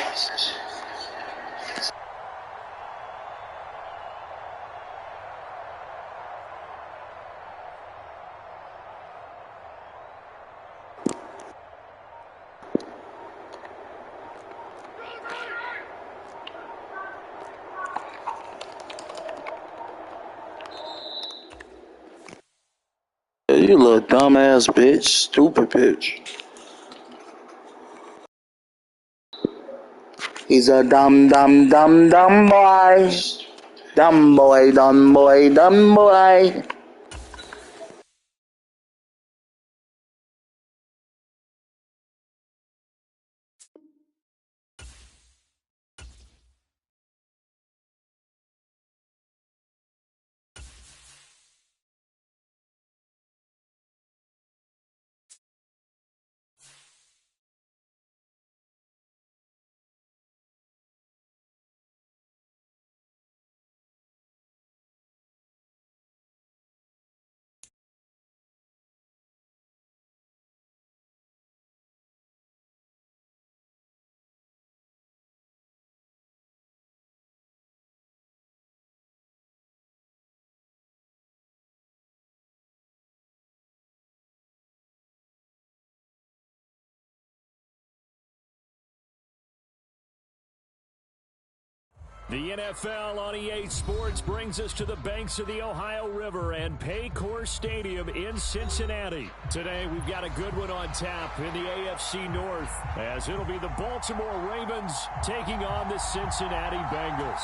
You little dumbass bitch. Stupid bitch. He's a dumb boy. Dumb boy. The NFL on EA Sports brings us to the banks of the Ohio River and Paycor Stadium in Cincinnati. Today, we've got a good one on tap in the AFC North, as it'll be the Baltimore Ravens taking on the Cincinnati Bengals.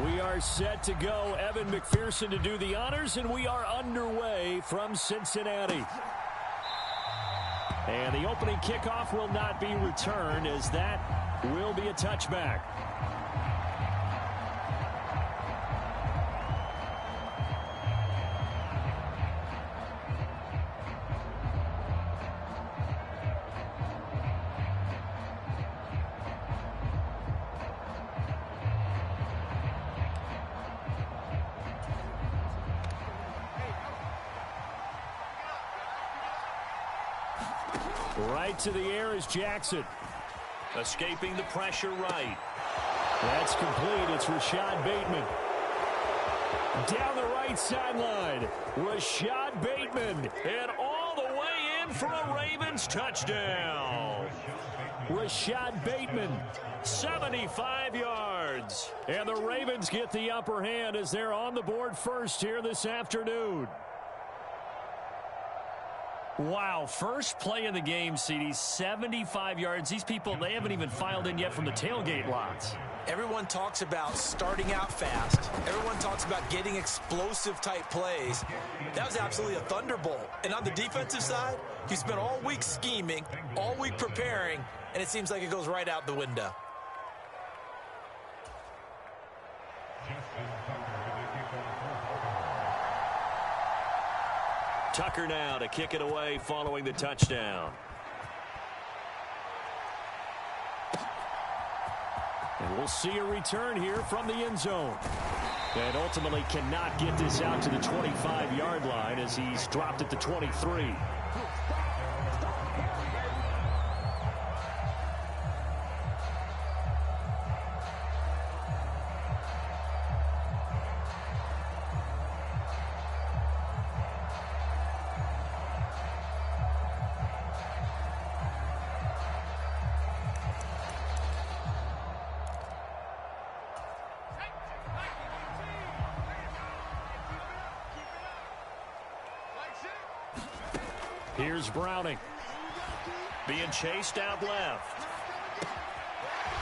We are set to go. Evan McPherson to do the honors, and we are underway from Cincinnati. And the opening kickoff will not be returned, as that will be a touchback. Right to the air is Jackson. Escaping the pressure right. That's complete. It's Rashad Bateman. Down the right sideline. Rashad Bateman. And all the way in for a Ravens touchdown. Rashad Bateman, 75 yards. And the Ravens get the upper hand as they're on the board first here this afternoon. Wow, first play of the game, CD, 75 yards. These people, they haven't even filed in yet from the tailgate lots. Everyone talks about starting out fast. Everyone talks about getting explosive type plays. That was absolutely a thunderbolt. And on the defensive side, you spent all week scheming, all week preparing, and it seems like it goes right out the window. Tucker now to kick it away following the touchdown. And we'll see a return here from the end zone. And ultimately cannot get this out to the 25-yard line as he's dropped at the 23. Here's Browning. Being chased out left.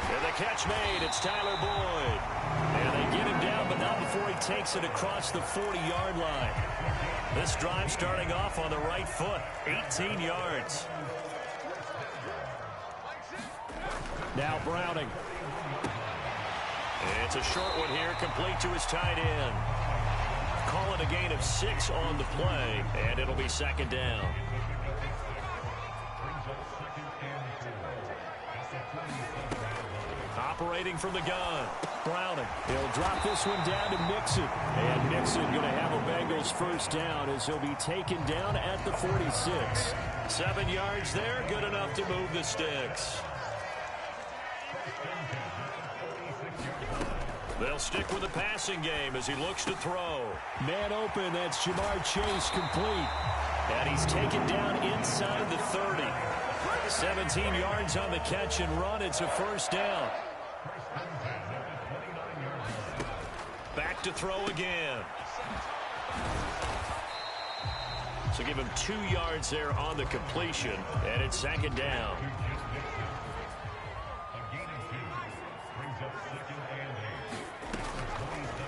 And the catch made. It's Tyler Boyd. And they get him down, but not before he takes it across the 40-yard line. This drive starting off on the right foot. 18 yards. Now Browning. It's a short one here, complete to his tight end. Call it a gain of 6 on the play, and it'll be second down. Operating from the gun. Browning. He'll drop this one down to Mixon. And Mixon going to have a Bengals first down as he'll be taken down at the 46. 7 yards there, good enough to move the sticks. They'll stick with the passing game as he looks to throw. Man open, that's Jamar Chase, complete. And he's taken down inside the 30. 17 yards on the catch and run. It's a first down. Back to throw again. So give him 2 yards there on the completion, and it's second down.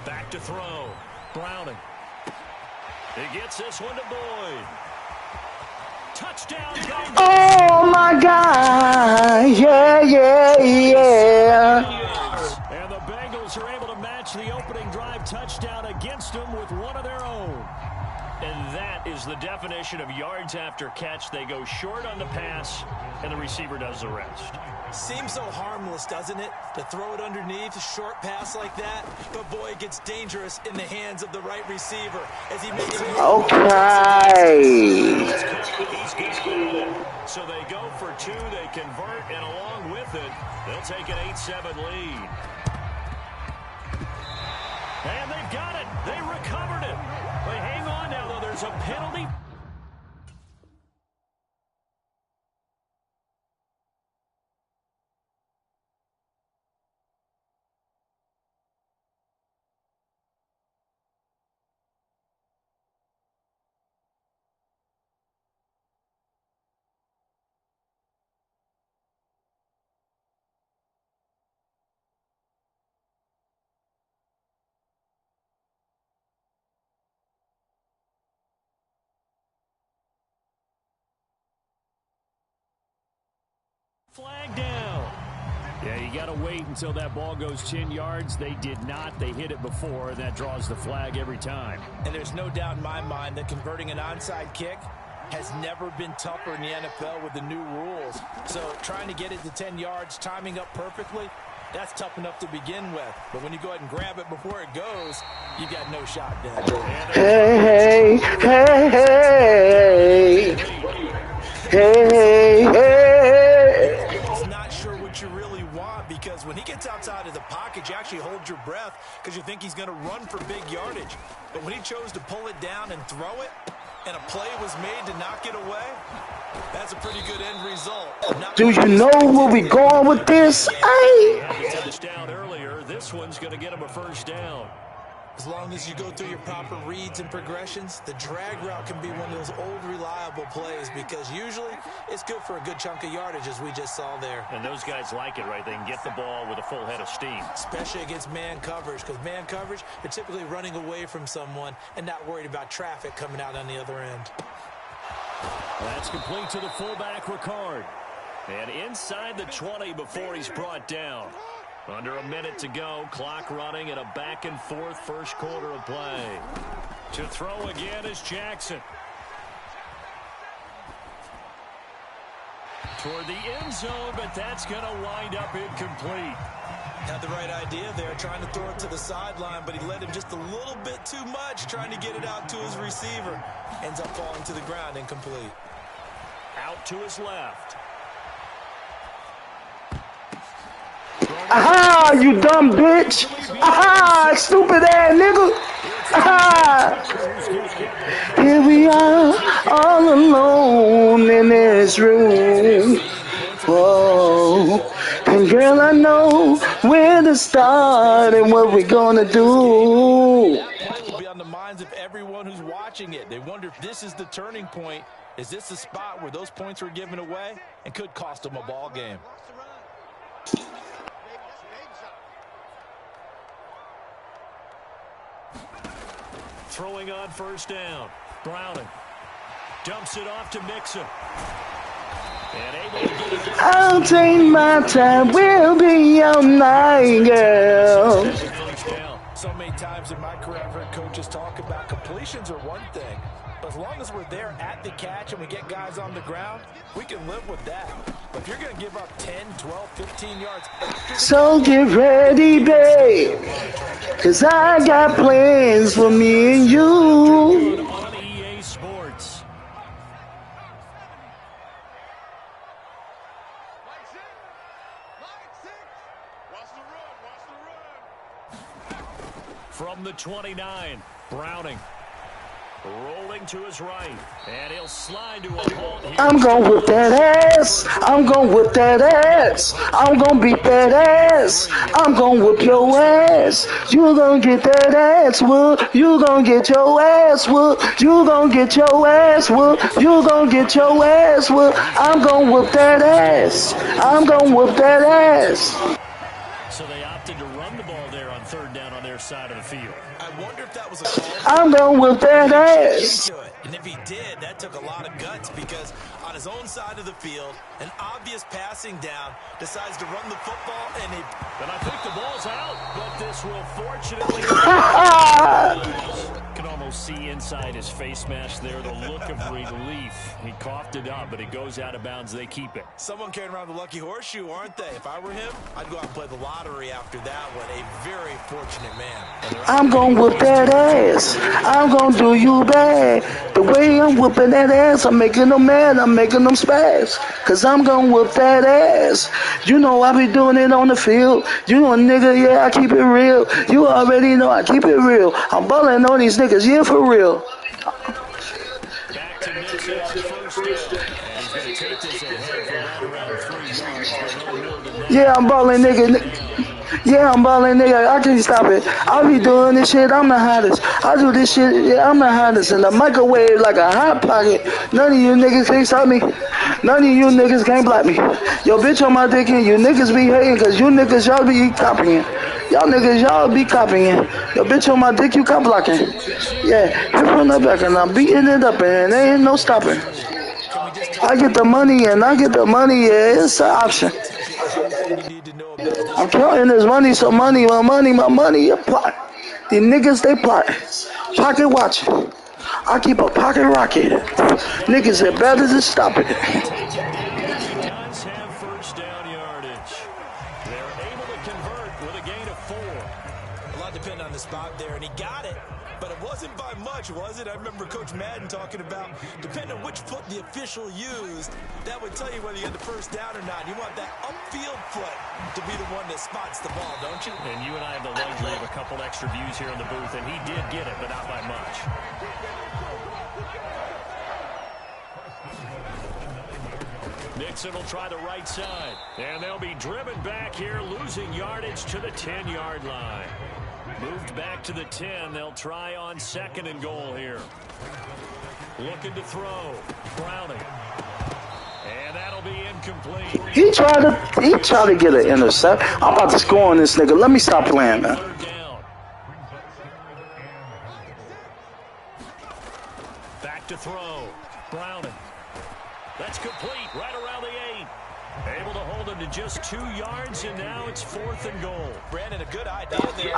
Back to throw. Browning. He gets this one to Boyd. Touchdown. Oh, my God. Yeah, yeah, yeah. And the Bengals are able to match the opening drive touchdown against them with one of their own. And that is the definition of yards after catch. They go short on the pass, and the receiver does the rest. Seems so harmless, doesn't it, to throw it underneath a short pass like that? But, boy, it gets dangerous in the hands of the right receiver as he makes it. Okay. So they go for 2, they convert, and along with it, they'll take an 8-7 lead. And they've got it. They recovered it. a penalty. Flag down. Yeah, you got to wait until that ball goes 10 yards. They did not. They hit it before, and that draws the flag every time. And there's no doubt in my mind that converting an onside kick has never been tougher in the NFL with the new rules. So trying to get it to 10 yards, timing up perfectly, that's tough enough to begin with. But when you go ahead and grab it before it goes, you got no shot then. Hey, hey, hey, hey, hey. It's not sure what you really want, because when he gets outside of the pocket, you actually hold your breath because you think he's going to run for big yardage. But when he chose to pull it down and throw it, and a play was made to knock it away, that's a pretty good end result. Do you know where we going with this? He had the touchdown earlier. This one's going to get him a first down. As long as you go through your proper reads and progressions, the drag route can be one of those old reliable plays, because usually it's good for a good chunk of yardage, as we just saw there. And those guys like it, right? They can get the ball with a full head of steam. Especially against man coverage, because man coverage, they're typically running away from someone and not worried about traffic coming out on the other end. That's complete to the fullback, Ricard. And inside the 20 before he's brought down. Under a minute to go, clock running, and a back-and-forth first quarter of play. To throw again is Jackson. Toward the end zone, but that's going to wind up incomplete. Had the right idea there, trying to throw it to the sideline, but he led him just a little bit too much, trying to get it out to his receiver. Ends up falling to the ground, incomplete. Out to his left. Aha, you dumb bitch. Aha, stupid ass nigga. Aha. Here we are, all alone in this room. Whoa. And girl, I know where to start and what we're gonna do. It will be on the minds of everyone who's watching it. They wonder if this is the turning point. Is this the spot where those points were given away and could cost them a ball game? Throwing on first down. Browning dumps it off to Mixon. And able to get it. I'll take my time, we'll be all night, girl. So many times in my career, I've heard coaches talk about completions are one thing, but as long as we're there at the catch and we get guys on the ground, we can live with that. But if you're going to give up 10, 12, 15 yards. So get ready, babe, 'cause I got plans for me and you. On EA Sports. From the 29, Browning rolling to his right, and he'll slide to a halt here. I'm gonna whip that ass. I'm gonna whip that ass. I'm gonna beat that ass. I'm gonna whip your ass. You gonna get that ass whoop. You gonna get your ass whoop. You gonna get your ass whoop. You gonna get your ass whoop. I'm gonna whip that ass. I'm gonna whip that ass. So they opted to run the ball there on third down on their side of the field. I wonder if that was a call. I'm gonna whip that ass. And if he did, that took a lot of guts, because on his own side of the field, an obvious passing down, decides to run the football, and he... And I think the ball's out, but this will fortunately... Can almost see inside his face mask there the look of relief. He coughed it up, but it goes out of bounds. They keep it. Someone carrying around the lucky horseshoe, aren't they? If I were him, I'd go out and play the lottery after that one. A very fortunate man. I'm gonna whip that ass. I'm gonna do you bad. The way I'm whipping that ass, I'm making them mad. I'm making them spaz. 'Cause I'm gonna whip that ass. You know I be doing it on the field. You know, nigga, yeah, I keep it real. You already know I keep it real. I'm balling on these niggas, yeah, for real. say on first down. And he's going to take this ahead for right around 3 yards, but no more than that. Yeah, I'm balling, nigga. Yeah, I'm balling, nigga. I can't stop it. I be doing this shit. I'm the hottest. I do this shit. Yeah, I'm the hottest in the microwave like a hot pocket. None of you niggas can't stop me. None of you niggas can't block me. Yo, bitch on my dick and you niggas be hating because you niggas, y'all be copying. Y'all niggas, y'all be copying. Yo, bitch on my dick, you cop blocking. Yeah, hit from the back and I'm beating it up and there ain't no stopping. I get the money and I get the money, yeah, it's an option. I'm counting this money, so my money, you plot. The niggas, they plot. Pocket watching. I keep a pocket rocket. Niggas, it better to stop it. He does have first down yardage. They're able to convert with a gain of 4. A lot depend on the spot there, and he got it. But it wasn't by much, was it? I remember Coach Madden talking about, depending on which foot the official used, that would tell you whether you had the first down or not. You want that upfield foot to be the one that spots the ball, don't you? And you and I have the luxury of a couple extra views here in the booth, and he did get it, but not by much. Nixon will try the right side, and they'll be driven back here, losing yardage to the 10-yard line. Moved back to the 10. They'll try on 2nd and goal here. Looking to throw. Browning. And that'll be incomplete. He tried to get an intercept. I'm about to score on this nigga. Let me stop playing, man. Third down. Back to throw. Browning. That's complete right around the 8. Able to hold him to just 2 yards, and now it's 4th and goal. Brandon, a good idea there.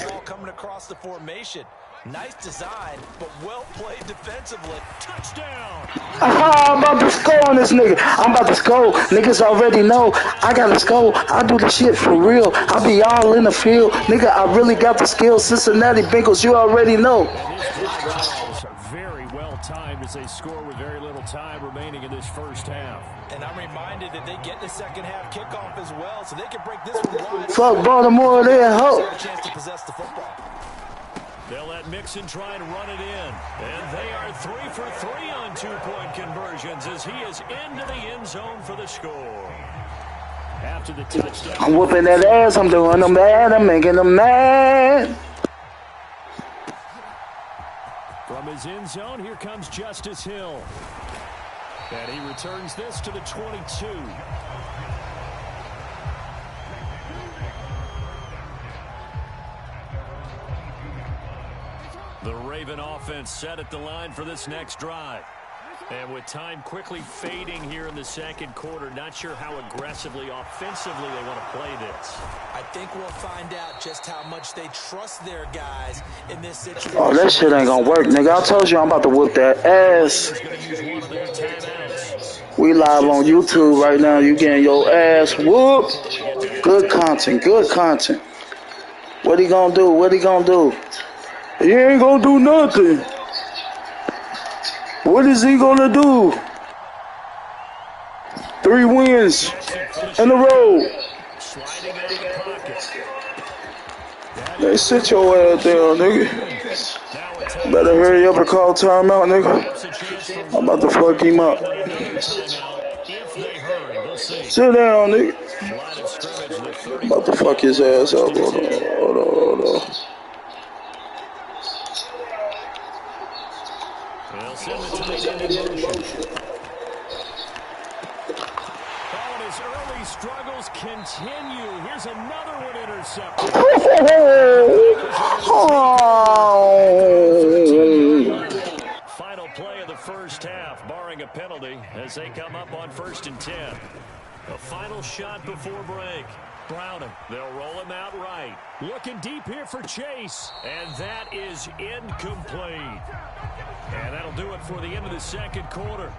Ball coming across the formation. Nice design, but well played defensively. Touchdown! I'm about to score on this nigga. I'm about to score. Niggas already know I gotta score. I do the shit for real. I be all in the field. Nigga, I really got the skill. Cincinnati Bengals, you already know. And this drive is very well timed as they score with very little time remaining in this first half. And I'm reminded that they get the second half kickoff as well, so they can break this one wide. Fuck Baltimore, they a hoe. A chance to possess the football. They'll let Mixon try and run it in. And they are 3 for 3 on 2-point conversions as he is into the end zone for the score. After the touchdown. I'm whooping that ass. I'm doing them bad. I'm making them mad. From his end zone, here comes Justice Hill. And he returns this to the 22. The Raven offense set at the line for this next drive. And with time quickly fading here in the second quarter, not sure how aggressively, offensively they want to play this. I think we'll find out just how much they trust their guys in this situation. Oh, that shit ain't gonna work, nigga. I told you I'm about to whoop that ass. We live on YouTube right now. You getting your ass whooped. Good content, good content. What he gonna do? What he gonna do? He ain't gonna do nothing. What is he gonna do? 3 wins in a row. Hey, sit your ass down, nigga. Better hurry up and call timeout, nigga. I'm about to fuck him up. Sit down, nigga. I'm about to fuck his ass up. Hold on. They'll send the tight end in motion. And his early struggles continue. Here's another one intercepted. Final play of the first half, barring a penalty, as they come up on 1st and 10. A final shot before break. Browning. They'll roll him out right. Looking deep here for Chase. And that is incomplete. And that'll do it for the end of the second quarter.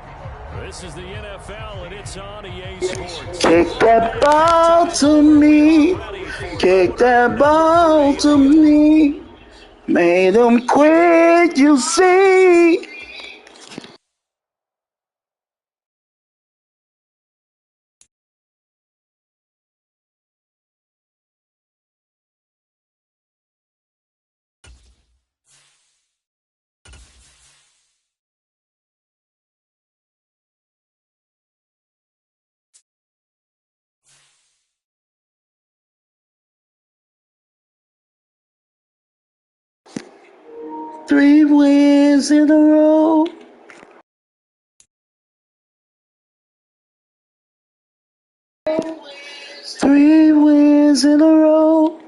This is the NFL, and it's on EA Sports. Kick that ball to me. Kick that ball to me. Made him quit, you see. 3 wins in a row. Three wins in a row.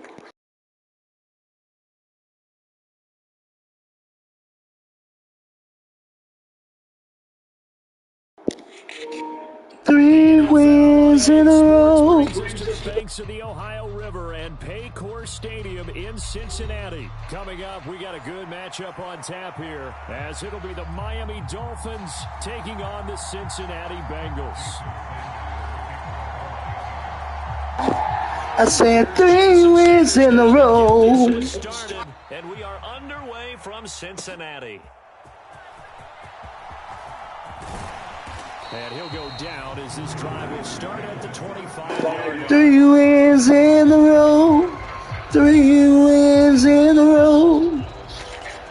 Three wins in a row. Brings us to the banks of the Ohio River and Paycor Stadium in Cincinnati. Coming up, we got a good matchup on tap here, as it'll be the Miami Dolphins taking on the Cincinnati Bengals. I said 3 wins in a row. Started, and we are underway from Cincinnati. And he'll go down as this drive will start at the 25-yard line. 3 wins in a row. 3 wins in a row.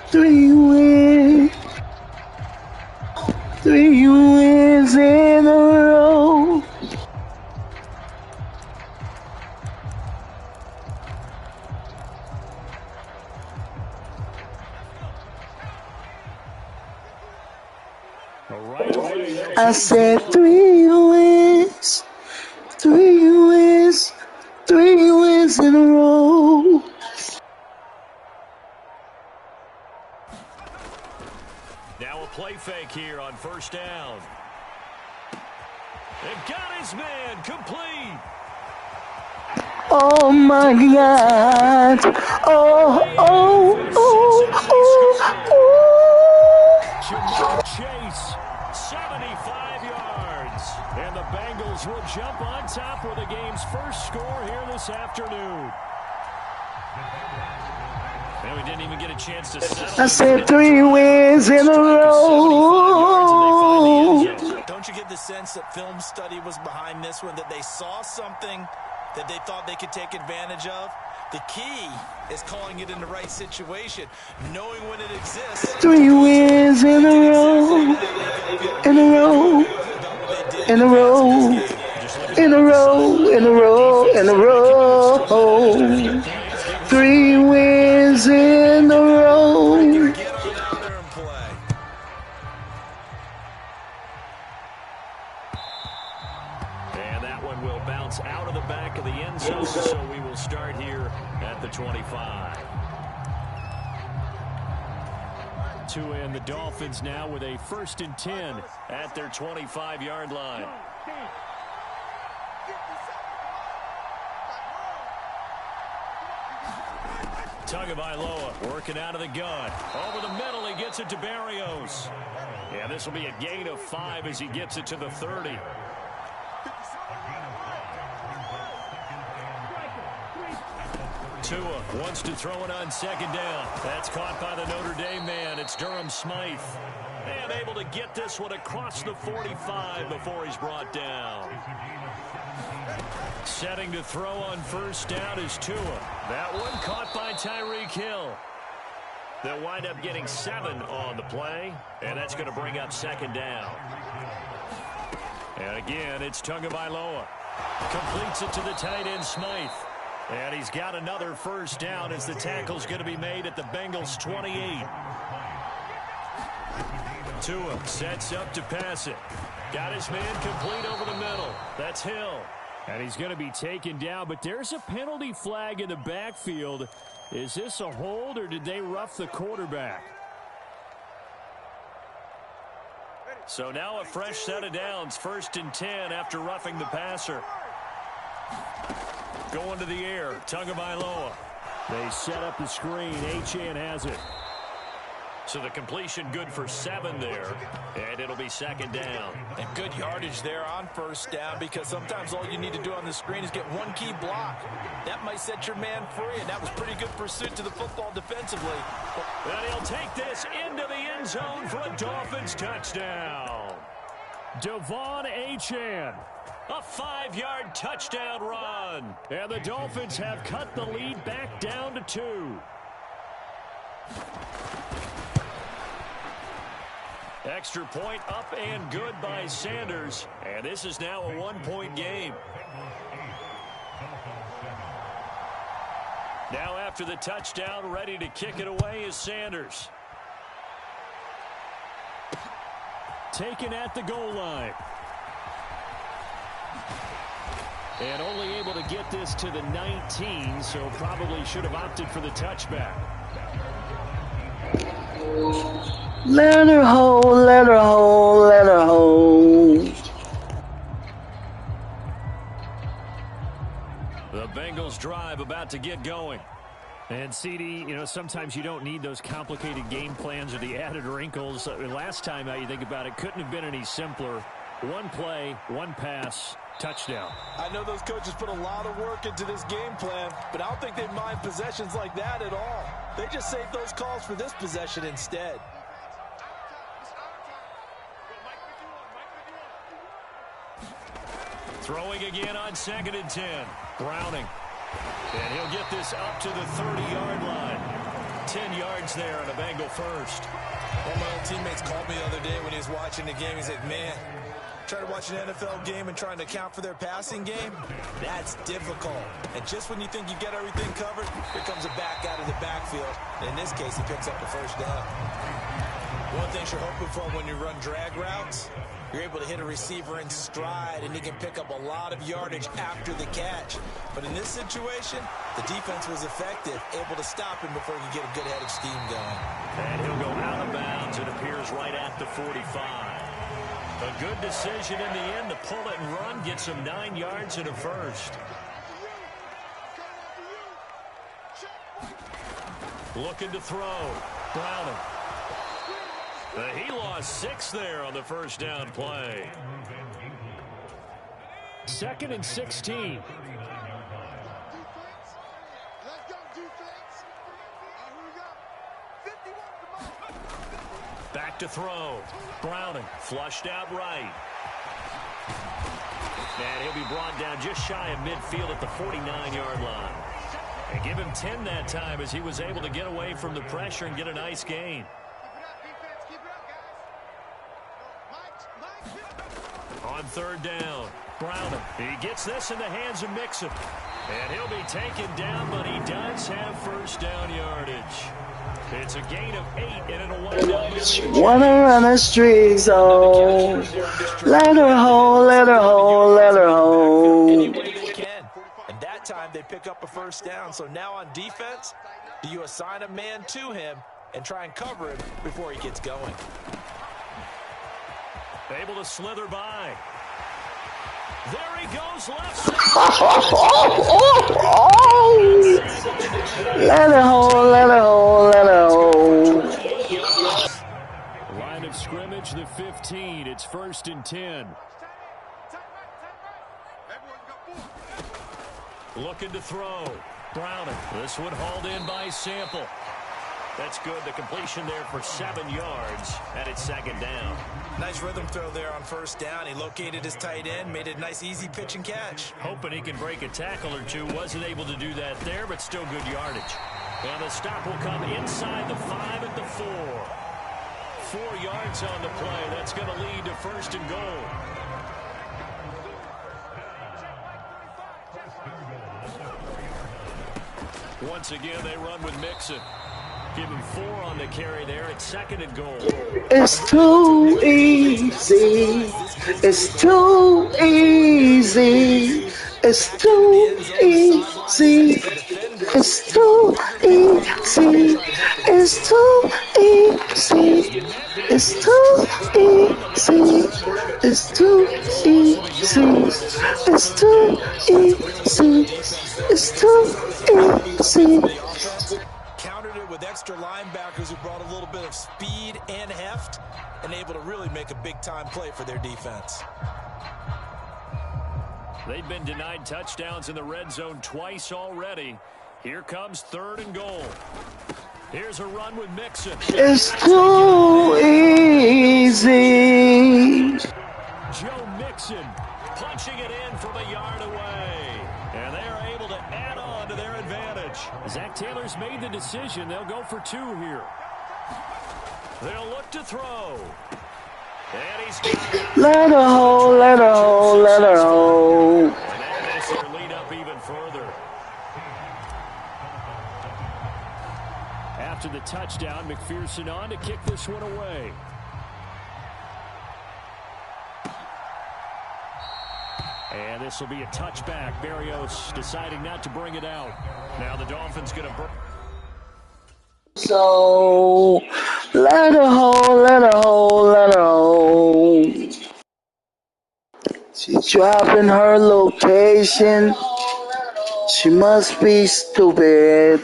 3 wins. 3 wins in a row. I said 3 wins. 3 wins. 3 wins in a row. Now a play fake here on first down. They got his man complete. Oh my God. Jamar Chase, 75 yards. And the Bengals will jump on top with the game's first score here this afternoon. And we didn't even get a chance to settle. I said 3 wins in a row. Don't you get the sense that film study was behind this one, that they saw something that they thought they could take advantage of? The key is calling it in the right situation, knowing when it exists. 3 wins in a row. In a row. In a row. In a row. In a row. In a row. 3 wins in a row. Get on out there and play. And that one will bounce out of the back of the end zone, so we will start here at the 25. Tua and the Dolphins now with a 1st and 10 at their 25-yard line. Tagovailoa working out of the gun. Over the middle, he gets it to Barrios. Yeah, this will be a gain of 5 as he gets it to the 30. Tua wants to throw it on 2nd down. That's caught by the Notre Dame man. It's Durham Smythe. And able to get this one across the 45 before he's brought down. Setting to throw on 1st down is Tua. That one caught by Tyreek Hill. They'll wind up getting 7 on the play, and that's going to bring up 2nd down. And again, it's Tagovailoa. Completes it to the tight end Smythe. And he's got another 1st down as the tackle's going to be made at the Bengals' 28. Tua sets up to pass it. Got his man complete over the middle. That's Hill. And he's going to be taken down, but there's a penalty flag in the backfield. Is this a hold, or did they rough the quarterback? So now a fresh set of downs, 1st and 10 after roughing the passer. Going to the air, Tagovailoa. They set up the screen. Achane has it. So the completion good for 7 there, and it'll be 2nd down. And good yardage there on 1st down, because sometimes all you need to do on the screen is get one key block. That might set your man free, and that was pretty good pursuit to the football defensively. And he'll take this into the end zone for a Dolphins touchdown. Devon Achane. A 5-yard touchdown run. And the Dolphins have cut the lead back down to 2. Extra point up and good by Sanders. And this is now a 1-point game. Now after the touchdown, ready to kick it away is Sanders. taken at the goal line. And only able to get this to the 19, so probably should have opted for the touchback. Let her hold, let her hold, let her hold. The Bengals drive about to get going. And CD, you know, sometimes you don't need those complicated game plans or the added wrinkles. Last time, how you think about it, couldn't have been any simpler. One play, one pass, touchdown. I know those coaches put a lot of work into this game plan, but I don't think they mind possessions like that at all. They just save those calls for this possession instead. Throwing again on 2nd and 10. Browning. And he'll get this up to the 30-yard line. 10 yards there on a Bengal first. One of my old teammates called me the other day when he was watching the game. He said, man, trying to watch an NFL game and trying to account for their passing game, that's difficult. And just when you think you get everything covered, here comes a back out of the backfield. And in this case, he picks up the first down. One thing you're hoping for when you run drag routes, you're able to hit a receiver in stride, and he can pick up a lot of yardage after the catch. But in this situation, the defense was effective, able to stop him before he could get a good head of steam going. And he'll go out of bounds, it appears, right at the 45. A good decision in the end to pull it and run, get some 9 yards and a first. Looking to throw. Browning. He lost 6 there on the first down play. 2nd and 16. Back to throw. Browning flushed out right. And he'll be brought down just shy of midfield at the 49-yard line. And give him 10 that time as he was able to get away from the pressure and get a nice gain. On 3rd down, Browning. He gets this in the hands of Mixon. And he'll be taken down, but he does have first down yardage. It's a gain of 8, and it'll wind up. Wanna run a streak zone. Let her hold, let her hold, let her hold. Any way they can. And that time they pick up a first down. So now on defense, do you assign a man to him and try and cover him before he gets going? Able to slither by. There he goes, left side. Let her hold, let her hold, let her hold. Line of scrimmage, the 15. It's 1st and 10. Looking to throw. Browning. This one hauled in by Sample. That's good. The completion there for 7 yards, and it's 2nd down. Nice rhythm throw there on first down. He located his tight end, made it a nice, easy pitch and catch. Hoping he can break a tackle or two. Wasn't able to do that there, but still good yardage. And the stop will come inside the 5 at the 4. 4 yards on the play. That's going to lead to 1st and goal. Once again, they run with Mixon. Give him 4 on the carry there at 2nd and goal. It's too easy. It's too easy. It's too easy. It's too easy. It's too easy. It's too easy. It's too easy. It's too easy. It's too easy. Countered it with extra linebackers who brought a little bit of speed and heft and able to really make a big-time play for their defense. They've been denied touchdowns in the red zone twice already. Here comes 3rd and goal. Here's a run with Mixon. It's too easy. Joe Mixon punching it in from a yard away. And they are able to add on to their advantage. Zach Taylor's made the decision. They'll go for 2 here. They'll look to throw. And he's got Let her hold, let her hold, let her hold. And that makes their lead up even further. After the touchdown, McPherson on to kick this one away. And this will be a touchback. Berrios deciding not to bring it out. Now the Dolphins going to... So, let her hold, let her hold, let her hold. She's dropping her location. She must be stupid.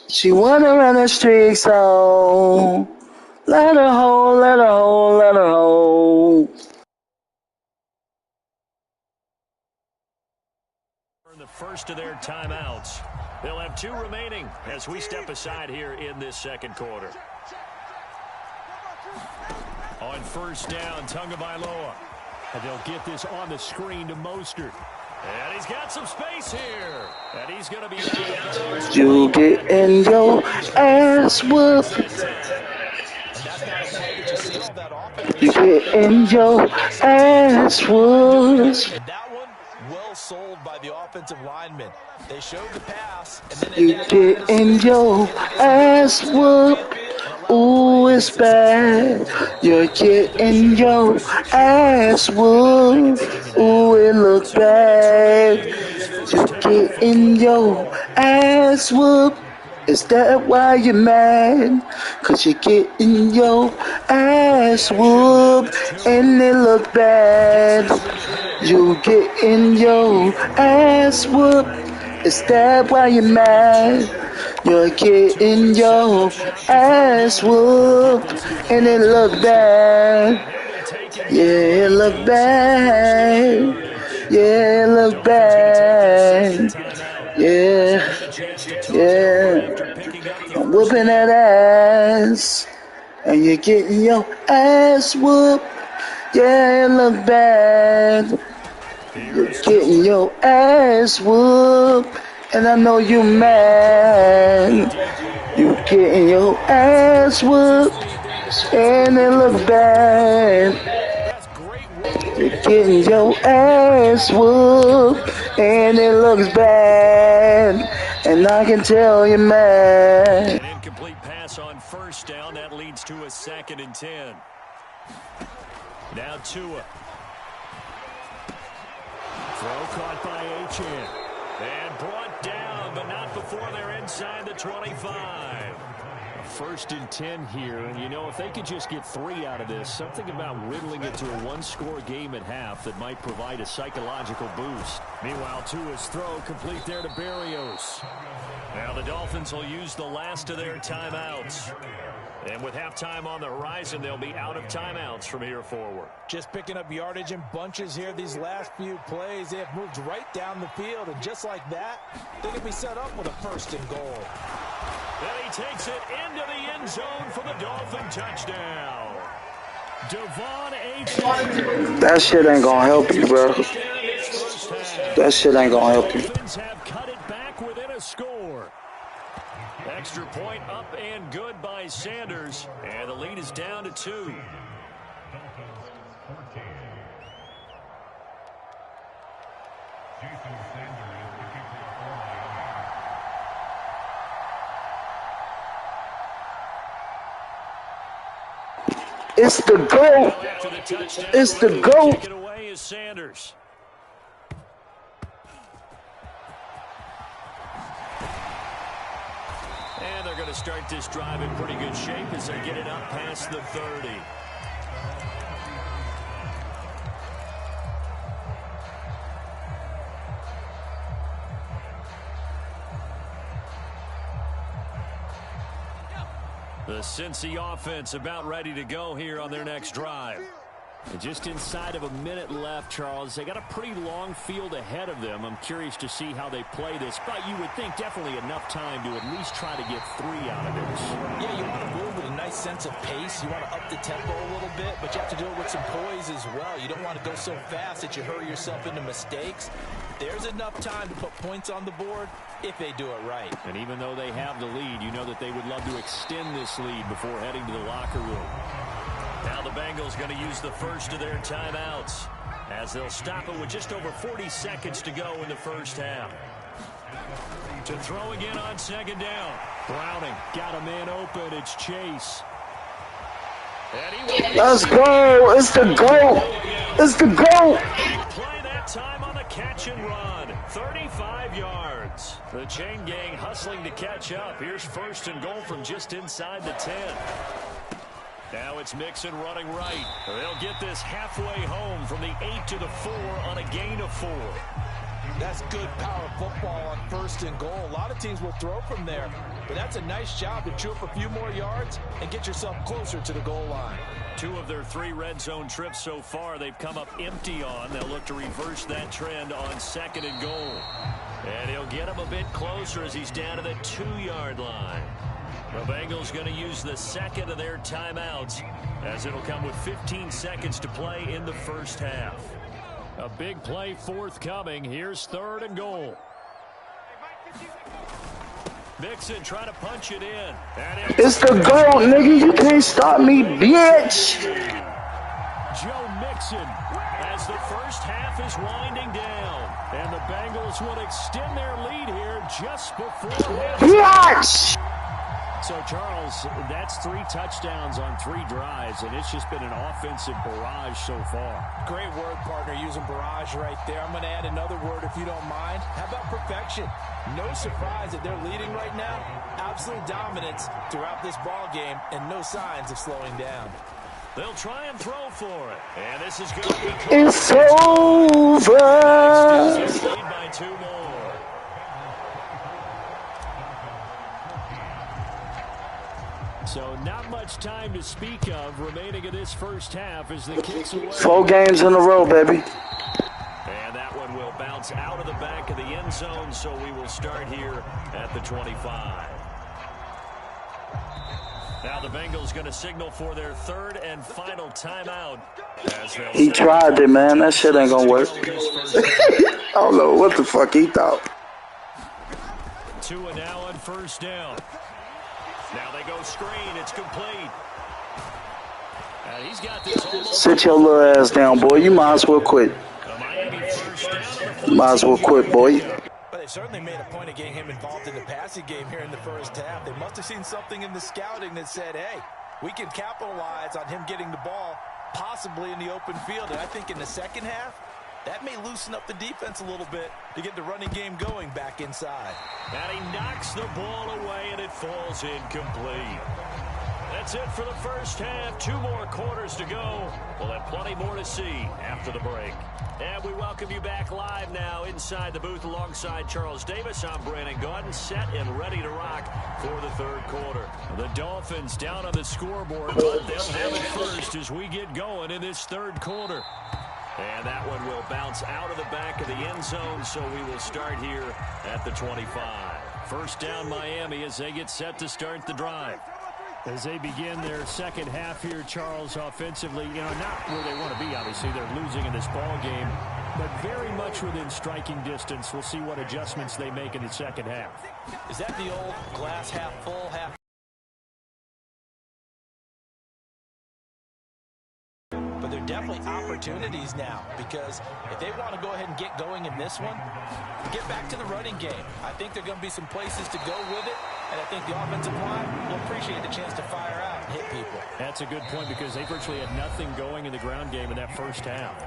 She wanna run the street, so let her hold, let her hold, let her hold. The first of their timeouts. They'll have 2 remaining as we step aside here in this second quarter. On first down, Tagovailoa. And they'll get this on the screen to Mostert. And he's got some space here. And he's going to be... You get in your ass whooped. You get in your ass whooped. That one, well sold by the offensive lineman. They showed the pass. And then you get in your ass whooped. Ooh, it's bad. You're getting your ass whooped. Ooh, it looks bad. You getting your ass whooped. Is that why you're mad? 'Cause you're getting your ass whooped and it look bad. You getting your ass whooped. Is that why you're mad? You're getting your ass whooped and it look bad. Yeah, it look bad. Yeah, it look bad. Yeah, yeah. I'm whooping that ass. And you're getting your ass whooped. Yeah, it look bad. You're getting your ass whooped. And I know you mad. You getting your ass whooped. And it look bad. You're getting your ass whooped. And it looks bad. And I can tell you mad. An incomplete pass on first down. That leads to a 2nd and 10. Now Tua. Throw caught by Achane. And brought down, but not before they're inside the 25. A 1st and 10 here, and you know, if they could just get 3 out of this, something about whittling it to a 1-score game at half that might provide a psychological boost. Meanwhile, Tua's throw complete there to Berrios. Now the Dolphins will use the last of their timeouts. And with halftime on the horizon, they'll be out of timeouts from here forward. Just picking up yardage in bunches here these last few plays. They have moved right down the field, and just like that, they can be set up with a 1st and goal. Then he takes it into the end zone for the Dolphin touchdown. Devon Achane. That shit ain't gonna help you, bro. That shit ain't gonna help you. Dolphins have cut it back within a score. Extra point up and good by Sanders. And the lead is down to 2. It's the GOAT. It's the GOAT. Take it away is Sanders. And they're going to start this drive in pretty good shape as they get it up past the 30. The Cincy offense about ready to go here on their next drive. And just inside of a minute left, Charles. They got a pretty long field ahead of them. I'm curious to see how they play this, but you would think definitely enough time to at least try to get 3 out of this. Yeah, you want to move with a nice sense of pace. You want to up the tempo a little bit, but you have to do it with some poise as well. You don't want to go so fast that you hurry yourself into mistakes. There's enough time to put points on the board if they do it right. And even though they have the lead, you know that they would love to extend this lead before heading to the locker room. Now the Bengals going to use the first of their timeouts as they'll stop it with just over 40 seconds to go in the first half. To throw again on second down. Browning got a man open. It's Chase. Let's go. It's the GOAT. It's the GOAT. Play that time on the catch and run. 35 yards. The chain gang hustling to catch up. Here's first and goal from just inside the 10. Now it's Mixon running right. They'll get this halfway home from the 8 to the 4 on a gain of 4. That's good power football on first and goal. A lot of teams will throw from there, but that's a nice job to chew up a few more yards and get yourself closer to the goal line. 2 of their 3 red zone trips so far they've come up empty on. They'll look to reverse that trend on second and goal. And he'll get him a bit closer as he's down to the 2-yard line. The Bengals going to use the second of their timeouts as it'll come with 15 seconds to play in the first half. A big play forthcoming. Here's third and goal. Mixon trying to punch it in. It's the GOAT, nigga. You can't stop me, bitch. Joe Mixon as the first half is winding down. And the Bengals will extend their lead here just before halftime. Watch. So, Charles, that's 3 touchdowns on 3 drives, and it's just been an offensive barrage so far. Great word, partner, using barrage right there. I'm going to add another word if you don't mind. How about perfection? No surprise that they're leading right now. Absolute dominance throughout this ball game and no signs of slowing down. They'll try and throw for it. And this is going to be It's over. lead by 2 more. So not much time to speak of remaining in this first half as the kicks away. 4 games in a row, baby. And that one will bounce out of the back of the end zone, so we will start here at the 25. Now the Bengals going to signal for their 3rd and final timeout. He tried it, man. That shit ain't gonna work. I don't know what the fuck he thought. 2 and now on first down. Now they go screen. It's complete. He's got this almost. Sit your little ass down, boy. You might as well quit. Might as well quit, boy. But they certainly made a point of getting him involved in the passing game here in the first half. They must have seen something in the scouting that said, hey, we can capitalize on him getting the ball possibly in the open field. And I think in the second half, that may loosen up the defense a little bit to get the running game going back inside. And he knocks the ball away, and it falls incomplete. That's it for the first half. 2 more quarters to go. We'll have plenty more to see after the break. And we welcome you back live now inside the booth alongside Charles Davis. I'm Brandon Gaudin, set and ready to rock for the 3rd quarter. The Dolphins down on the scoreboard, but they'll have it first as we get going in this 3rd quarter. And that one will bounce out of the back of the end zone, so we will start here at the 25. First down, Miami, as they get set to start the drive. As they begin their second half here, Charles, offensively, not where they want to be, obviously. They're losing in this ball game, but very much within striking distance. We'll see what adjustments they make in the second half. Is that the old glass half full, half? But there are definitely opportunities now, because if they want to go ahead and get going in this one, get back to the running game. I think there are going to be some places to go with it, and I think the offensive line will appreciate the chance to fire out and hit people. That's a good point, because they virtually had nothing going in the ground game in that first half.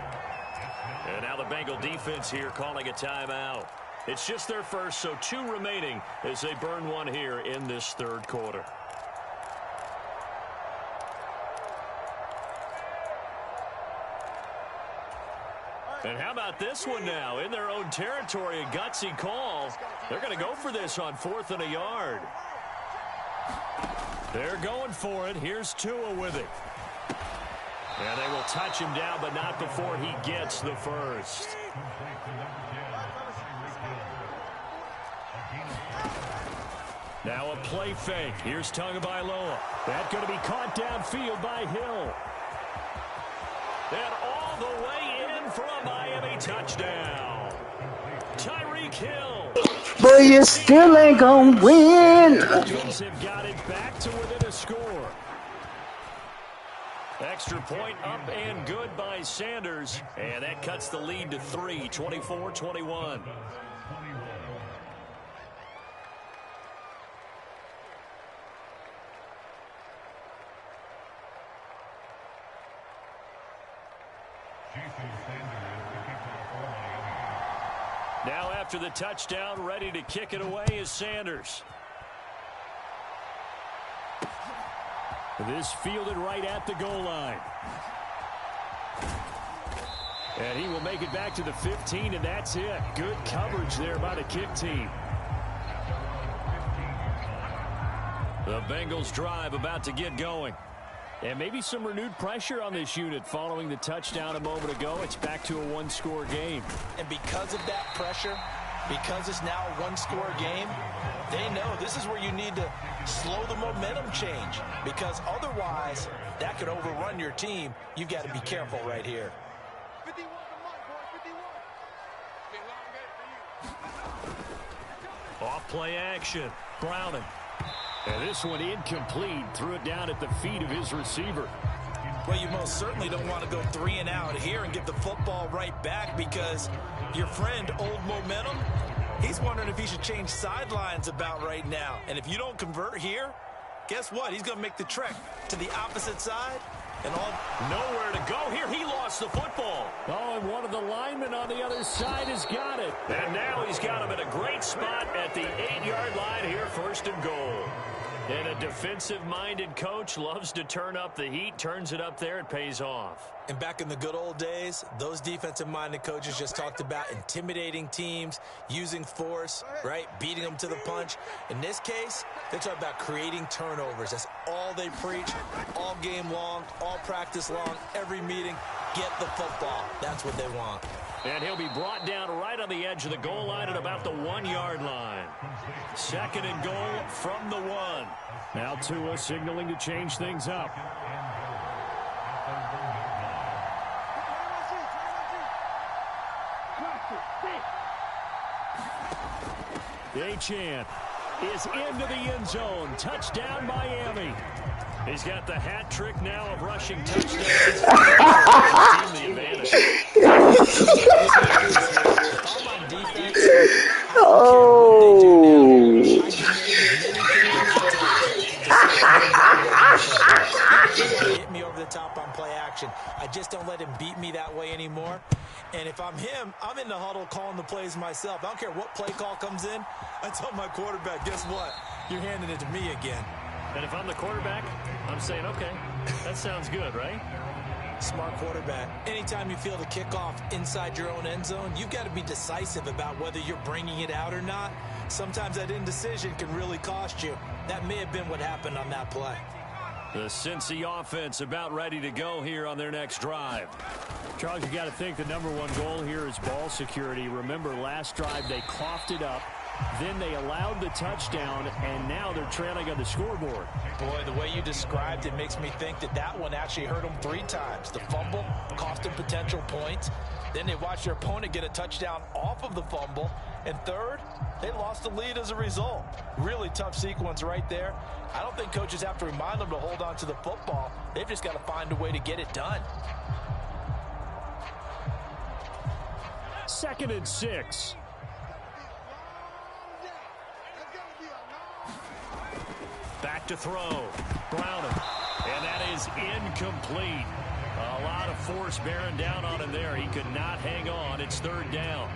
And now the Bengal defense here calling a timeout. It's just their first, so 2 remaining as they burn one here in this 3rd quarter. And how about this one now? In their own territory, a gutsy call. They're going to go for this on 4th and a yard. They're going for it. Here's Tua with it. And they will touch him down, but not before he gets the first. Now a play fake. Here's Tagovailoa. That's going to be caught downfield by Hill. And all the way in for a Miami touchdown. Tyreek Hill. But you still ain't gonna win. Dolphins have got it back to within a score. Extra point up and good by Sanders. And that cuts the lead to 3, 24-21. Now after the touchdown, ready to kick it away is Sanders. This fielded right at the goal line. And he will make it back to the 15, and that's it. Good coverage there by the kick team. The Bengals drive about to get going. And maybe some renewed pressure on this unit following the touchdown a moment ago. It's back to a one-score game. And because of that pressure, because it's now a one-score game, they know this is where you need to slow the momentum change. Because otherwise, that could overrun your team. You've got to be careful right here. 51 to Mike, boy, 51. Been a long day for you. Off-play action. Browning. And this one incomplete. Threw it down at the feet of his receiver. Well, you most certainly don't want to go 3 and out here and get the football right back, because your friend, Old Momentum, he's wondering if he should change sidelines about right now. And if you don't convert here, guess what? He's going to make the trek to the opposite side. And all nowhere to go here. He lost the football. Oh, and one of the linemen on the other side has got it. And now he's got him in a great spot at the 8-yard line here, 1st and goal. And a defensive-minded coach loves to turn up the heat, turns it up there, it pays off. And back in the good old days, those defensive-minded coaches just talked about intimidating teams, using force, right, beating them to the punch. In this case, they're talking about creating turnovers. That's all they preach, all game long, all practice long, every meeting. Get the football. That's what they want. And he'll be brought down right on the edge of the goal line at about the 1-yard line. 2nd and goal from the 1. Now Tua signaling to change things up. Achane is into the end zone. Touchdown, Miami. He's got the hat trick now of rushing touchdowns. Team the advantage. Hit me over the top on play action. I just don't let him beat me that way anymore. And if I'm him, I'm in the huddle calling the plays myself. I don't care what play call comes in. I tell my quarterback, guess what? You're handing it to me again. And if I'm the quarterback, I'm saying, okay, that sounds good, right? Smart quarterback. Anytime you feel the kickoff inside your own end zone, you've got to be decisive about whether you're bringing it out or not. Sometimes that indecision can really cost you. That may have been what happened on that play. The Cincy offense about ready to go here on their next drive. Charles, you got to think the #1 goal here is ball security. Remember, last drive they coughed it up. Then they allowed the touchdown, and now they're trailing on the scoreboard. Boy, the way you described it makes me think that that one actually hurt them 3 times. The fumble cost them potential points. Then they watched their opponent get a touchdown off of the fumble. And third, they lost the lead as a result. Really tough sequence right there. I don't think coaches have to remind them to hold on to the football. They've just got to find a way to get it done. 2nd and 6. Back to throw. Browning. And that is incomplete. A lot of force bearing down on him there. He could not hang on. It's 3rd down.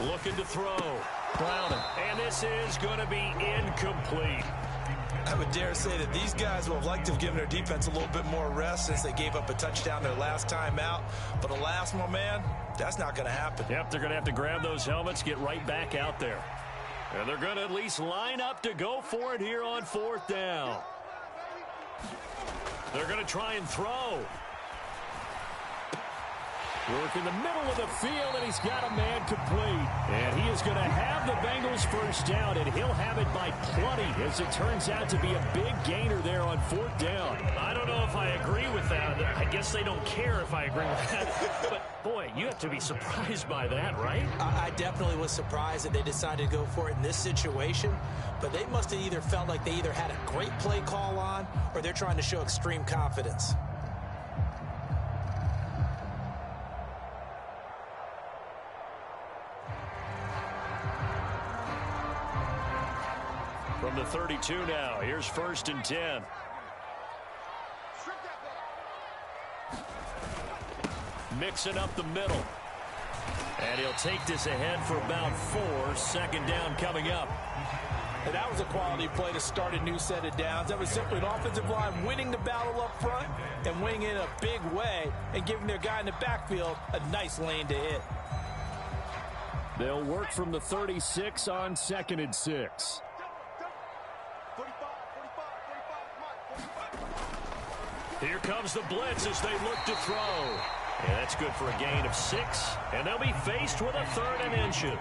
Looking to throw. Browning. And this is going to be incomplete. I would dare say that these guys would have liked to have given their defense a little bit more rest since they gave up a touchdown their last time out. But alas, my man, that's not going to happen. Yep, they're going to have to grab those helmets, get right back out there. And they're going to at least line up to go for it here on 4th down. They're going to try and throw. Work in the middle of the field, and he's got a man complete. And he is going to have the Bengals 1st down, and he'll have it by plenty, as it turns out to be a big gainer there on 4th down. I don't know if I agree with that. I guess they don't care if I agree with that. But, boy, you have to be surprised by that, right? I definitely was surprised that they decided to go for it in this situation. But they must have either felt like they either had a great play call on, or they're trying to show extreme confidence. From the 32 now, here's 1st and 10. Mixing up the middle. And he'll take this ahead for about 4. 2nd down coming up. And that was a quality play to start a new set of downs. That was simply an offensive line winning the battle up front and winning it in a big way and giving their guy in the backfield a nice lane to hit. They'll work from the 36 on 2nd and 6. Here comes the blitz as they look to throw. Yeah, that's good for a gain of 6, and they'll be faced with a 3rd and inches.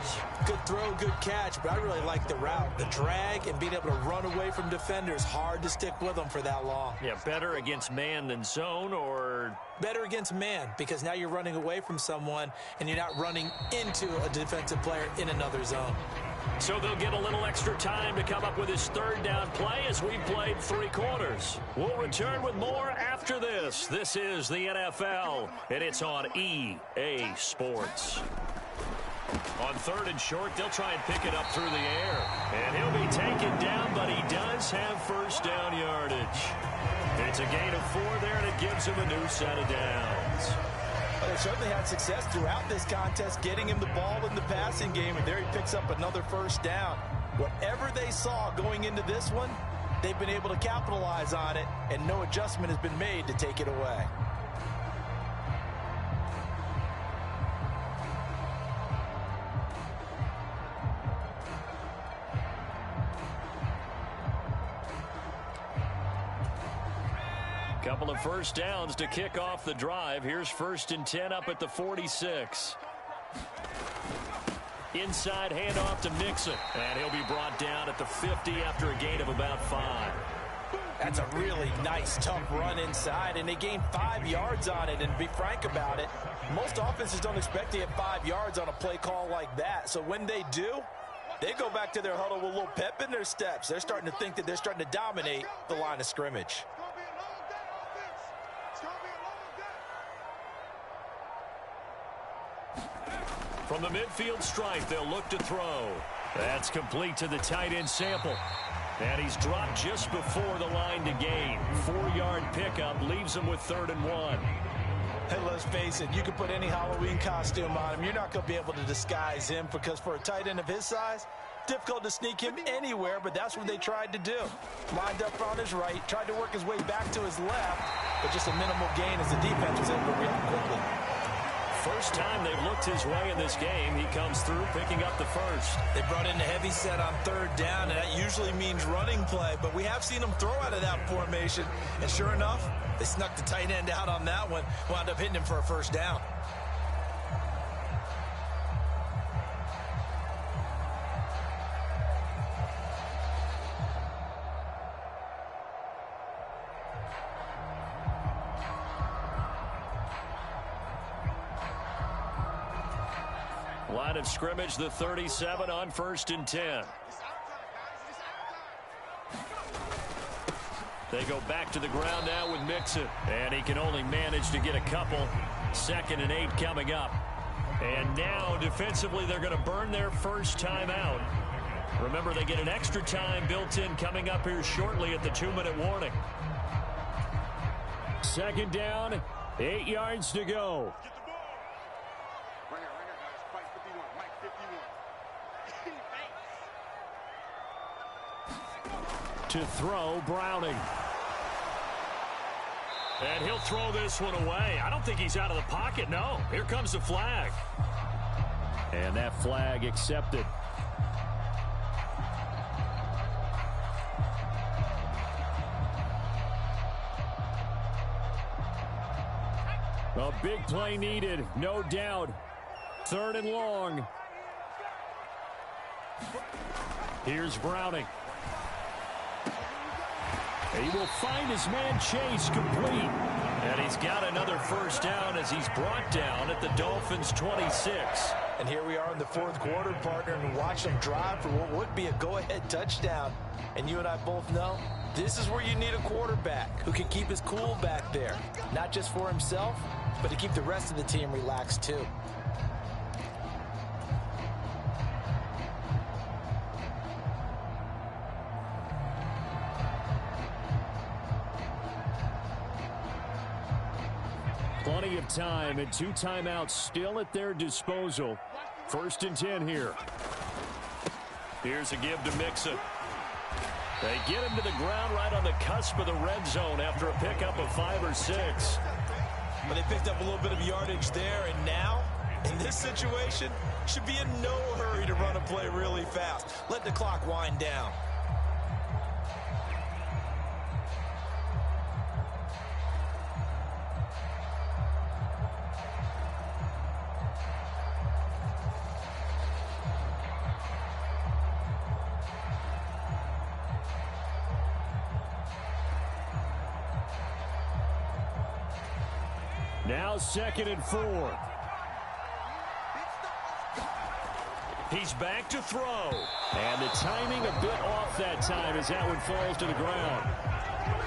Good throw, good catch, but I really like the route. The drag and being able to run away from defenders, hard to stick with them for that long. Yeah, better against man than zone, or better against man, because now you're running away from someone and you're not running into a defensive player in another zone. So they'll get a little extra time to come up with his 3rd down play as we played 3 quarters. We'll return with more after this. This is the NFL, and it's on EA Sports. On 3rd and short, they'll try and pick it up through the air. And he'll be taken down, but he does have 1st down yardage. It's a gain of 4 there, and it gives him a new set of downs. Well, they certainly had success throughout this contest, getting him the ball in the passing game, and there he picks up another 1st down. Whatever they saw going into this one, they've been able to capitalize on it, and no adjustment has been made to take it away. Couple of 1st downs to kick off the drive. Here's 1st and 10 up at the 46. Inside handoff to Mixon, and he'll be brought down at the 50 after a gain of about 5. That's a really nice, tough run inside, and they gained 5 yards on it. And to be frank about it, most offenses don't expect to get 5 yards on a play call like that. So when they do, they go back to their huddle with a little pep in their steps. They're starting to think that they're starting to dominate the line of scrimmage. From the midfield stripe, they'll look to throw. That's complete to the tight end Sample. And he's dropped just before the line to gain. 4-yard pickup leaves him with 3rd and 1. Hey, let's face it, you can put any Halloween costume on him. You're not going to be able to disguise him, because for a tight end of his size, difficult to sneak him anywhere, but that's what they tried to do. Lined up on his right, tried to work his way back to his left, but just a minimal gain as the defense was able to react quickly. First time they've looked his way in this game, he comes through picking up the 1st. They brought in the heavy set on 3rd down, and that usually means running play, but we have seen them throw out of that formation, and sure enough, they snuck the tight end out on that one, wound up hitting him for a 1st down. Line of scrimmage, the 37 on 1st and 10. They go back to the ground now with Mixon, and he can only manage to get a couple. 2nd and 8 coming up. And now defensively they're going to burn their 1st time out. Remember, they get an extra time built in coming up here shortly at the 2-minute warning. 2nd down, 8 yards to go. To throw, Browning. And he'll throw this one away. I don't think he's out of the pocket, no. Here comes the flag. And that flag accepted. A big play needed, no doubt. 3rd and long. Here's Browning. He will find his man Chase complete. And he's got another 1st down as he's brought down at the Dolphins' 26. And here we are in the 4th quarter, partner, and watch them drive for what would be a go-ahead touchdown. And you and I both know this is where you need a quarterback who can keep his cool back there. Not just for himself, but to keep the rest of the team relaxed too. of time, and 2 timeouts still at their disposal. 1st and 10 here. Here's a give to Mixon. They get him to the ground right on the cusp of the red zone after a pickup of 5 or 6. But they picked up a little bit of yardage there, and now, in this situation, should be in no hurry to run a play really fast. Let the clock wind down. Now 2nd and 4. He's back to throw. And the timing a bit off that time as that one falls to the ground.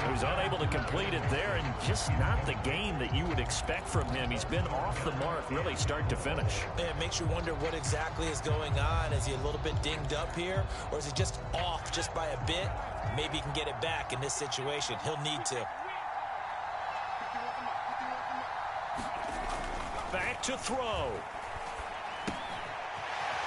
He was unable to complete it there, and just not the game that you would expect from him. He's been off the mark really start to finish. It makes you wonder what exactly is going on. Is he a little bit dinged up here, or is he just off just by a bit? Maybe he can get it back in this situation. He'll need to. Back to throw.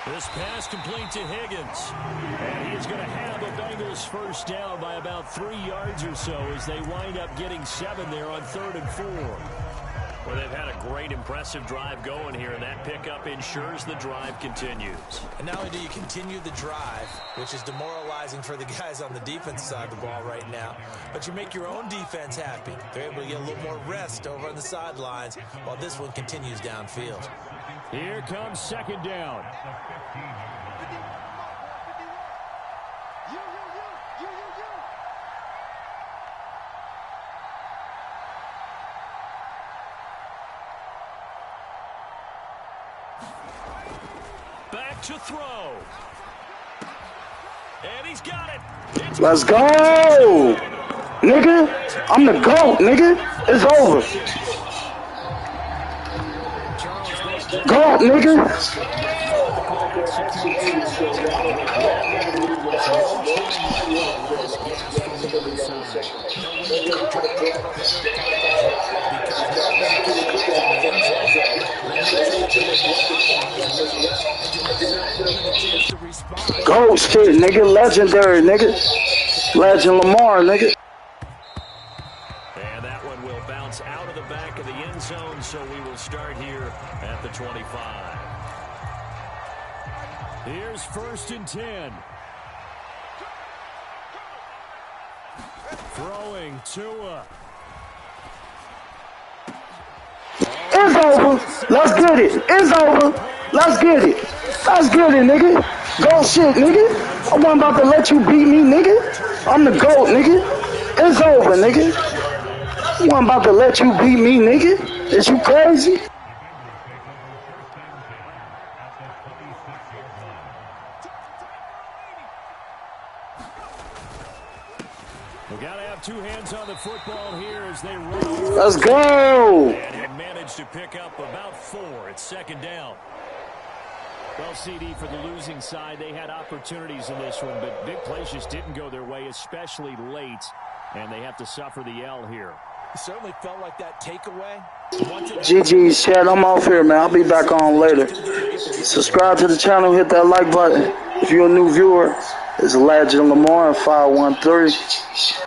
This pass complete to Higgins. And he is going to have a Bengals first down by about 3 yards or so as they wind up getting 7 there on 3rd and 4. Well, they've had a great, impressive drive going here, and that pickup ensures the drive continues. And not only do you continue the drive, which is demoralizing for the guys on the defense side of the ball right now, but you make your own defense happy. They're able to get a little more rest over on the sidelines while this one continues downfield. Here comes 2nd down. Back to throw. And he's got it. Let's go! Nigga, I'm the GOAT, nigga. It's over. GOAT, nigga. GOAT shit, nigga. Legendary, nigga. Legendlamar, nigga. And that one will bounce out of the back of the end zone, so we will start here at the 25. Here's 1st and 10. Throwing Tua. It's over. Let's get it. It's over. Let's get it. Let's get it, nigga. Go shit, nigga. I wasn't about to let you beat me, nigga. I'm the GOAT, nigga. It's over, nigga. I wasn't about to let you beat me, nigga. Is you crazy? We got to have 2 hands on the football here as they run. Let's go. And he managed to pick up about 4. It's 2nd down. Well, CD, for the losing side, they had opportunities in this one, but big plays just didn't go their way, especially late, and they have to suffer the L here. It certainly felt like that takeaway. GG's, chat. I'm off here, man. I'll be back on later. Subscribe to the channel. Hit that like button. If you're a new viewer, it's Legendlamar513.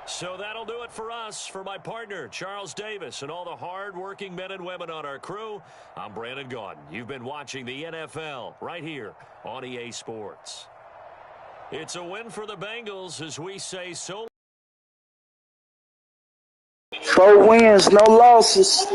So that'll do it for us. For my partner, Charles Davis, and all the hard-working men and women on our crew, I'm Brandon Gaudin. You've been watching the NFL right here on EA Sports. It's a win for the Bengals as we say so. 4 wins, no losses.